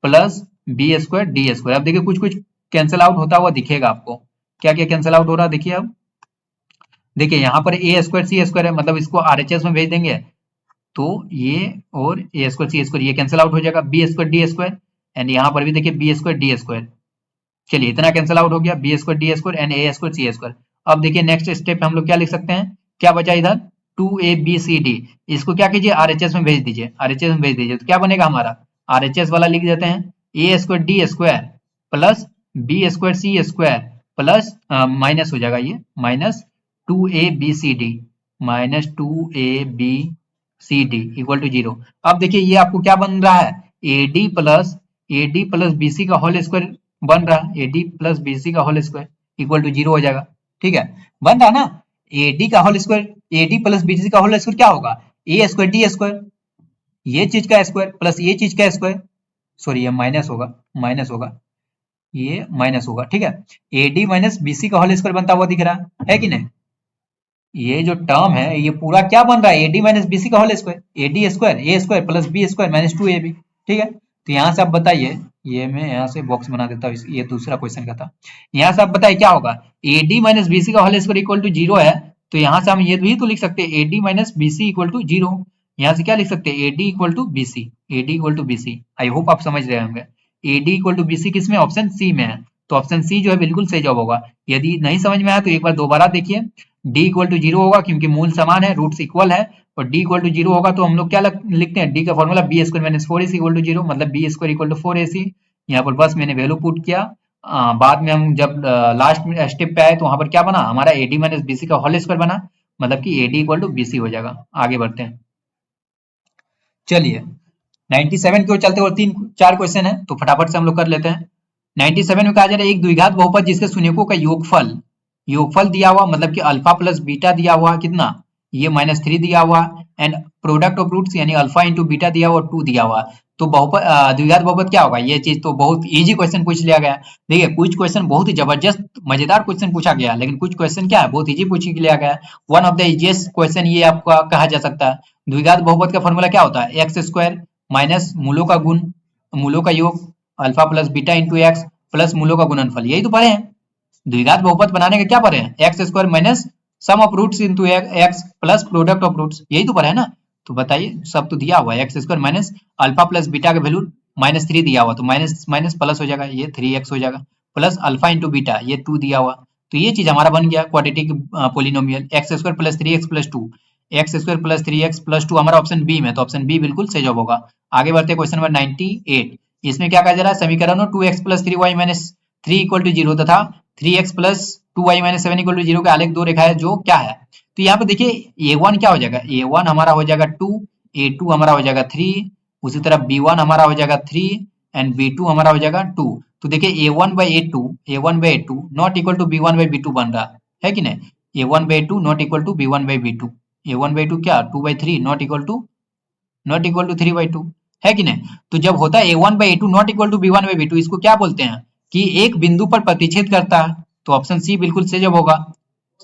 plus B square D square. अब देखिए कुछ कुछ कैंसिल आउट होता हुआ दिखेगा आपको, क्या क्या कैंसिल आउट हो रहा है देखिए। अब देखिए यहाँ पर ए स्क्वायर सी स्क्वायर है, मतलब इसको RHS में भेज देंगे, तो ये और ए स्क्वायर सी स्क्वायर ये कैंसिल आउट हो जाएगा, B square D square and यहाँ पर भी देखिए बी स्क्वायर डी स्क्वायर। चलिए इतना कैंसिल आउट हो गया, B square D square and A square C square. अब देखिए नेक्स्ट स्टेप हम लोग क्या लिख सकते हैं, क्या बचा इधर 2abcd, इसको क्या कीजिए आरएचएस में भेज दीजिए, आरएचएस में भेज दीजिए तो क्या बनेगा हमारा, आरएचएस वाला लिख देते हैं, A square D square plus B square C square plus minus हो जाएगा ये minus 2abcd minus 2abcd equal to 0। अब देखिए ये आपको क्या बन रहा है, एडी प्लस बीसी का होल स्क्वायर बन रहा है, एडी प्लस बीसी का होल स्क्वायर इक्वल टू 0 हो जाएगा। ठीक है, बन रहा ना, एडी का whole square AD plus BC का होल स्क्वायर क्या होगा, ए स्क्वायर डी स्क्वायर, ये चीज का स्क्वायर प्लस ये चीज का स्क्वायर, सॉरी ये माइनस होगा, माइनस होगा, ये माइनस होगा। ठीक है, एडी माइनस बीसी का होल स्क्वायर बनता हुआ दिख रहा है कि नहीं, ये जो टर्म है ये पूरा क्या बन रहा है, एडी माइनस बीसी का whole square, AD square A square plus B square minus 2ab। ठीक है, तो यहाँ से आप बताइए, ये मैं यहाँ से बॉक्स बना देता हूँ, ये दूसरा क्वेश्चन का था, यहाँ से आप बताइए क्या होगा, एडी माइनस बीसी का होल स्क्वायर इक्वल टू 0 है, तो यहाँ से हम ये भी तो लिख सकते हैं AD minus BC equal to 0, यहाँ से क्या लिख सकते हैं AD equal to BC, AD equal to BC. I hope आप समझ रहे होंगे, एडी इक्वल टू बीसी किसमें, ऑप्शन सी में है, तो ऑप्शन सी जो है बिल्कुल सही जवाब होगा। यदि नहीं समझ में आया तो एक बार दोबारा देखिए, डी इक्वल टू 0 होगा क्योंकि मूल समान है, रूट्स इक्वल है, और डी इक्वल टू 0 होगा तो हम लोग क्या लिखते हैं, डी का formula B square minus 4ac equal to 0, मतलब B square equal to 4ac। यहाँ पर बस मैंने वैल्यू पुट किया, बाद में हम जब लास्ट में स्टेप पे आए तो वहां पर क्या बना हमारा, एडी माइनस बीसी का होल स्क्वायर बना, मतलब कि एडी इक्वल टू बीसी हो जाएगा। आगे बढ़ते हैं, चलिए 97 की ओर चलते और 3-4 क्वेश्चन है तो फटाफट से हम लोग कर लेते हैं। 97 में कहा जा रहा है एक द्विघात बहुपद जिसके शून्यकों का योगफल दिया हुआ, मतलब कि अल्फा प्लस बीटा दिया हुआ कितना, ये -3 दिया हुआ, एंड प्रोडक्ट ऑफ रूट्स यानी अल्फा इंटू बीटा दिया हुआ 2 दिया हुआ, तो बहुपद द्विघात बहुपद क्या होगा, ये चीज तो बहुत इजी क्वेश्चन पूछ लिया गया। देखिए कुछ क्वेश्चन बहुत ही जबरदस्त मजेदार क्वेश्चन पूछा गया, लेकिन कुछ क्वेश्चन क्या है बहुत इजी पूछ लिया गया, one of the easiest question ये आपका कहा जा सकता है। द्विघात बहुपद का फॉर्मूला क्या होता है, एक्स स्क्वायर माइनस मूलों का गुण, मूलों का योग, alpha plus beta into X plus मूलों का गुणनफल, यही तो पढ़े हैं। द्विघात बहुपद बनाने का क्या पढ़े हैं, x square minus sum of roots into x plus product of roots, यही तो पढ़े है ना। तो बताइए सब तो दिया हुआ है, x square minus alpha plus beta का वैल्यू -3 दिया हुआ, तो माइनस माइनस प्लस हो जाएगा, ये 3x हो जाएगा, प्लस अल्फा इंटू बीटा ये 2 दिया हुआ, तो ये चीज हमारा बन गया quadratic polynomial, x square plus 3x plus 2, x square plus 3x plus 2 हमारा ऑप्शन बी में, तो ऑप्शन बी बिल्कुल सही जवाब होगा। आगे बढ़ते हैं क्वेश्चन नंबर 98, इसमें क्या कहा जा रहा है, समीकरणों 2x plus 3y minus 3 equal to 0 तथा 3x plus 2y minus 7 equal to 0 के आलेख दो रेखा है जो क्या है, तो यहाँ पे देखिए a1 क्या हो जाएगा, a1 हमारा हो जाएगा 2, a2 हमारा हो जाएगा 3, उसी तरह b1 हमारा हो जाएगा 3 एंड b2 हमारा हो जाएगा 2। तो देखिए a1 by a2 not equal to b1 by b2 बन रहा है कि नहीं, a1 by a2 not equal to b1 by b2, a1 by 2 क्या 2/3 नॉट इक्वल टू 3/2 है कि नहीं। तो जब होता है a1 by a2 not equal to b1 by b2, इसको क्या बोलते हैं कि एक बिंदु पर प्रतिच्छेद करता है, तो ऑप्शन सी बिल्कुल सही जवाब होगा।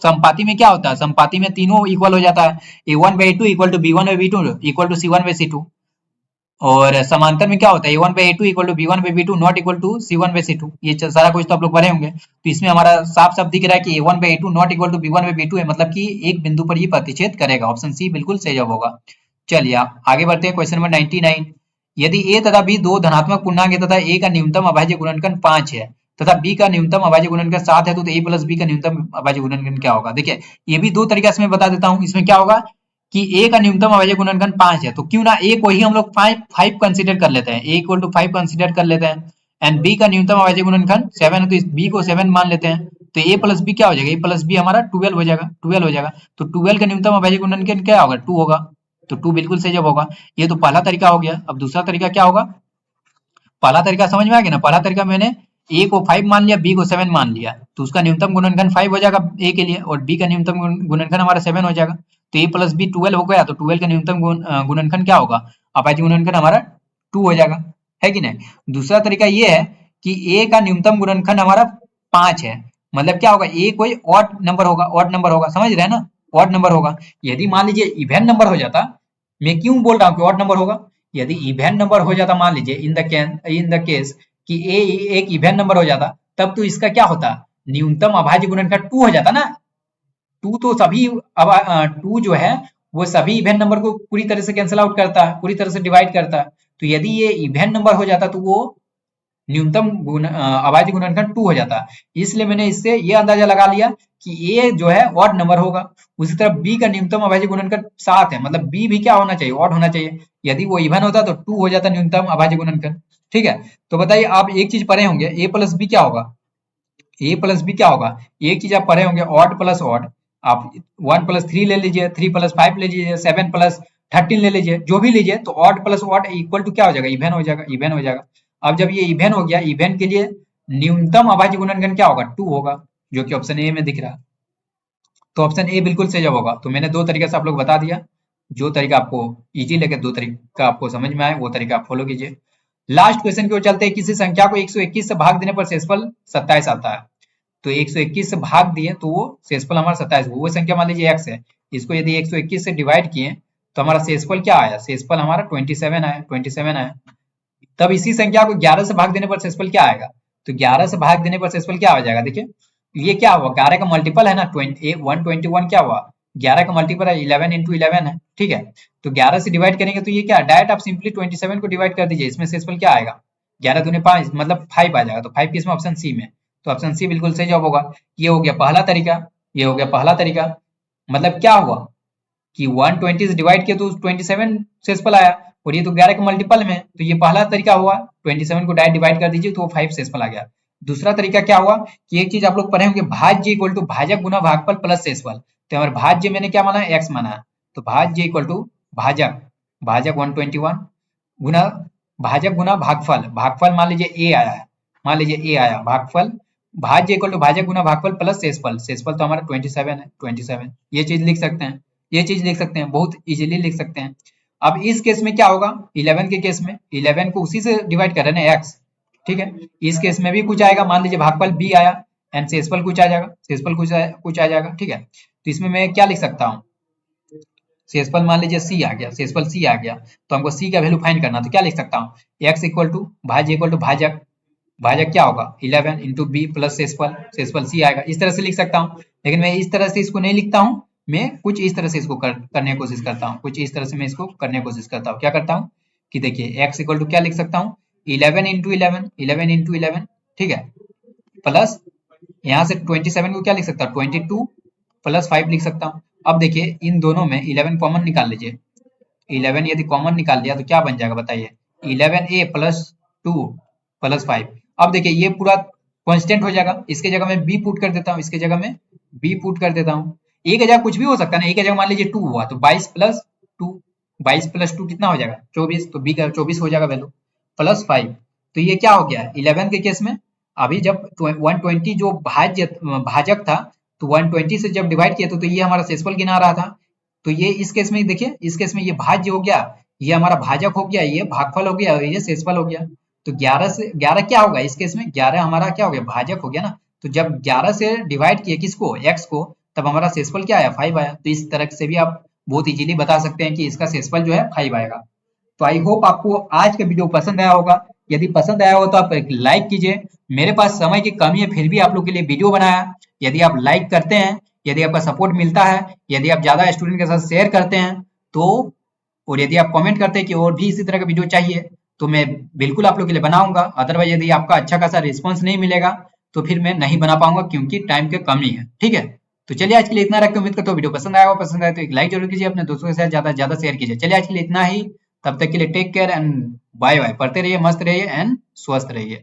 समपाती में क्या होता है, समपाती में तीनों इक्वल हो जाता है, a1 by a2 equal to b1 by b2 equal to c1 by c2, और समांतर में क्या होता है, a1 by a2 equal to b1 by b2 not equal to c1 by c2, ये सारा कुछ तो आप लोग पढ़े होंगे। तो इसमें हमारा साफ साफ दिख रहा है कि a1 by a2 not equal to b1 by b2 है, मतलब कि एक बिंदु पर ये प्रतिच्छेद करेगा, ऑप्शन सी बिल्कुल सही जवाब होगा। चलिए आप आगे बढ़ते हैं क्वेश्चन नंबर 99, यदि a तथा b दो धनात्मक पूर्णांक है तथा a का न्यूनतम अभाज्य गुणनखंड 5 है तथा b का न्यूनतम अभाज्य गुणनखंड 7 है, तो a प्लस b का न्यूनतम अभाज्य गुणनखंड क्या होगा। देखिए ये भी दो तरीका से मैं बता देता हूँ, इसमें क्या होगा कि a का न्यूनतम अभाज्य गुणनखंड 5 है, तो क्यों ना a को ही हम लोग 5 कंसीडर कर लेते हैं, a इक्वल टू 5 कंसीडर कर लेते हैं, एंड b का न्यूनतम अभाज्य गुणनखंड 7 है, तो इस b को 7 मान लेते हैं, तो a प्लस b क्या हो जाएगा, a प्लस b हमारा 12 हो जाएगा, 12 हो जाएगा, तो 12 का न्यूनतम अभाज्य गुणनखंड क्या होगा, 2 होगा, तो 2 बिल्कुल सही जवाब होगा। ये तो पहला तरीका हो गया। अब दूसरा तरीका क्या होगा, पहला तरीका समझ में आ गया ना, पहला तरीका मैंने a को 5 मान लिया, b को 7 मान लिया, तो उसका न्यूनतम गुणनखंड 5 हो जाएगा a के लिए, और b का न्यूनतम गुणनखंड हमारा 7 हो जाएगा, तो a प्लस b 12 हो गया, तो 12 का न्यूनतम गुणनखंड क्या होगा, अभाज्य गुणनखंड हमारा 2 हो जाएगा, है कि नहीं। दूसरा तरीका ये है कि a का न्यूनतम गुणनखंड हमारा 5 है, मतलब क्या होगा, a कोई ऑड नंबर होगा, समझ रहे हैं ना, ऑड नंबर होगा। यदि मान लीजिए इवेन नंबर हो जाता, मैं क्यों बोल रहा हूँ कि ऑड नंबर होगा, यदि इवेन नंबर हो जाता, मान लीजिए इन द केस कि a एक इवेन नंबर हो जाता, तब तो इसका क्या होता, न्यूनतम अभाज्य गुणनखंड 2 हो जाता ना, 2 तो सभी 2 जो है वो सभी इवन नंबर को पूरी तरह से कैंसिल आउट करता है, पूरी तरह से डिवाइड करता है। तो यदि ये इवन नंबर हो जाता तो वो न्यूनतम अभाज्य गुणनखंड 2 हो जाता है। इसलिए मैंने इससे ये अंदाजा लगा लिया कि ए जो है ऑड नंबर होगा। उसी तरह बी का न्यूनतम अभाज्य गुणनखंड 7 है, मतलब बी भी क्या होना चाहिए, ऑड होना चाहिए। यदि वो इवन होता तो 2 हो जाता न्यूनतम अभाज्य गुणनखंड। ठीक है, तो बताइए आप एक चीज पढ़े होंगे, ए प्लस बी क्या होगा, ए प्लस बी क्या होगा, एक चीज आप पढ़े होंगे ऑड प्लस ऑड। आप 1 प्लस 3 ले लीजिए, 3 प्लस 5 ले लीजिए, 7 प्लस 13 ले लीजिए, जो भी लीजिए, तो odd plus odd equal to क्या हो जाएगा, इवन हो जाएगा, इवन हो जाएगा। अब जब ये इवन हो गया, इवन के लिए न्यूनतम अभाज्य गुणनखंड क्या होगा, 2 होगा, जो कि ऑप्शन ए में दिख रहा है। तो ऑप्शन ए बिल्कुल सही जवाब होगा। तो मैंने दो तरीके से आप लोग बता दिया, जो तरीका आपको इजी लगे, दो तरीका आपको समझ में आए, वो तरीका आप फॉलो कीजिए। लास्ट क्वेश्चन की ओर चलते हैं। किसी संख्या को 121 से भाग देने पर शेषफल 27 आता है। तो 121 से भाग दिए तो वो शेषफल हमारा 27, वो संख्या मान लीजिए x है, इसको यदि 121 से डिवाइड किए तो हमारा शेषफल क्या आया, शेषफल हमारा 27 आया, 27 आया। तब इसी संख्या को 11 से भाग देने पर शेषफल क्या आएगा, तो 11 से भाग देने पर शेषफल क्या हो जाएगा, देखिए ये क्या हुआ, 11 का मल्टीपल है ना, 121 क्या हुआ, 11 का मल्टीपल है, 11 इंटू 11 है। ठीक है, तो 11 से डिवाइड करेंगे तो ये क्या, डायरेक्ट आप सिंपली 27 को डिवाइड कर दीजिए, इसमें शेषफल क्या आएगा, 11 दूनी 5 मतलब 5 आ जाएगा। तो 5 किस में, ऑप्शन सी में। तो ऑप्शन सी बिल्कुल सही जवाब होगा। ये हो गया पहला तरीका, ये हो गया पहला तरीका। मतलब क्या हुआ कि 120 से डिवाइड किया तो 27 शेषफल आया, और ये तो 11 के मल्टीपल में, तो ये पहला तरीका हुआ, 27 को डायरेक्ट डिवाइड कर दीजिए तो 5 शेषफल आ गया। दूसरा तरीका क्या हुआ कि एक चीज आप लोग पढ़े होंगे, भाज्य इक्वल टू भाजक गुना भागफल प्लस शेषफल। तो हमारे भाज्य मैंने क्या माना है, x माना है, तो भाज्य इक्वल टू भाजक, भाजक 121 गुना भाजक गुना भागफल, भागफल मान लीजिए a आया है, मान लीजिए a आया, भागफल भाज्य इक्वल टू भाजक गुना भागफल प्लस शेषफल, शेषफल तो हमारा 27 है, 27। ये चीज लिख सकते हैं, ये चीज लिख सकते हैं, बहुत इजीली लिख सकते हैं। अब इस केस में क्या होगा, 11 के केस में 11 को उसी से डिवाइड कर रहे हैं x, ठीक है। इस केस में भी कुछ आएगा, मान लीजिए भागफल b आया एंड शेषफल कुछ आ जाएगा, शेषफल कुछ आ जाएगा, ठीक है। तो इसमें मैं क्या लिख सकता हूँ, शेषफल मान लीजिए c आ गया, शेषफल c आ गया, तो हमको c का वैल्यू फाइंड करना, तो क्या लिख सकता हूँ, x इक्वल टू भाज्य इक्वल टू भाजक, भाजक क्या होगा 11 इंटू बी प्लस शेषफल, शेषफल c आएगा। इस तरह से लिख सकता हूँ, लेकिन मैं इस तरह से इसको नहीं लिखता हूँ, मैं कुछ इस तरह से इसको करने की कोशिश करता हूँ, कुछ इस तरह से मैं इसको करने की कोशिश करता हूँ। क्या करता हूँ कि देखिए x इक्वल टू क्या लिख सकता हूँ, 11 इंटू 11, 11 इंटू 11, ठीक है, प्लस यहाँ से 27 को क्या लिख सकता हूँ, 22 प्लस 5 लिख सकता हूँ। अब देखिए इन दोनों में 11 कॉमन निकाल लीजिए, 11 यदि कॉमन निकाल लिया तो क्या बन जाएगा बताइए, 11a प्लस 2 प्लस 5। अब देखिए ये पूरा कांस्टेंट हो जाएगा, इसके जगह में b पुट कर देता हूँ, इसके जगह में b पुट कर देता हूँ। a की जगह कुछ भी हो सकता है ना, a की जगह मान लीजिए 2 हुआ तो 22 प्लस 2, 22 प्लस 2 कितना हो जाएगा 24, तो b का 24 हो जाएगा वैल्यू, प्लस 5। तो ये क्या हो गया 11 के केस में, अभी जब 120 जो भाजक था, तो 120 से जब डिवाइड किया तो ये हमारा शेषफल गिना रहा था। तो ये इस केस में देखिए, इस केस में ये भाज्य हो गया, ये हमारा भाजक हो गया, ये भागफल हो गया, ये शेषफल हो गया। तो 11 से 11 क्या होगा इस केस में, 11 हमारा क्या हो गया, भाजक हो गया ना। तो जब 11 से डिवाइड किए किसको, x को, तब हमारा शेषफल क्या आया 5 आया। तो इस तरह से भी आप बहुत इजीली बता सकते हैं कि इसका शेषफल जो है 5 आएगा। तो आई होप आपको आज का वीडियो पसंद आया होगा। यदि पसंद आया हो तो आप एक लाइक कीजिए। मेरे पास समय की कमी है, फिर भी आप लोग के लिए वीडियो बनाया। यदि आप लाइक करते हैं, यदि आपका सपोर्ट मिलता है, यदि आप ज्यादा स्टूडेंट के साथ शेयर करते हैं तो, और यदि आप कमेंट करते हैं कि और भी इसी तरह का वीडियो चाहिए, तो मैं बिल्कुल आप लोग के लिए बनाऊंगा। अदरवाइज यदि आपका अच्छा खासा रिस्पॉन्स नहीं मिलेगा तो फिर मैं नहीं बना पाऊंगा, क्योंकि टाइम की कमी है, ठीक है। तो चलिए आज के लिए इतना रखते हैं, उम्मीद करता हूँ वीडियो पसंद आया हो, पसंद आए तो एक लाइक जरूर कीजिए, अपने दोस्तों के साथ ज्यादा से ज्यादा शेयर कीजिए। चलिए आज के लिए इतना ही, तब तक के लिए take care and bye bye. पढ़ते रहिए, मस्त रहिए एंड स्वस्थ रहिए।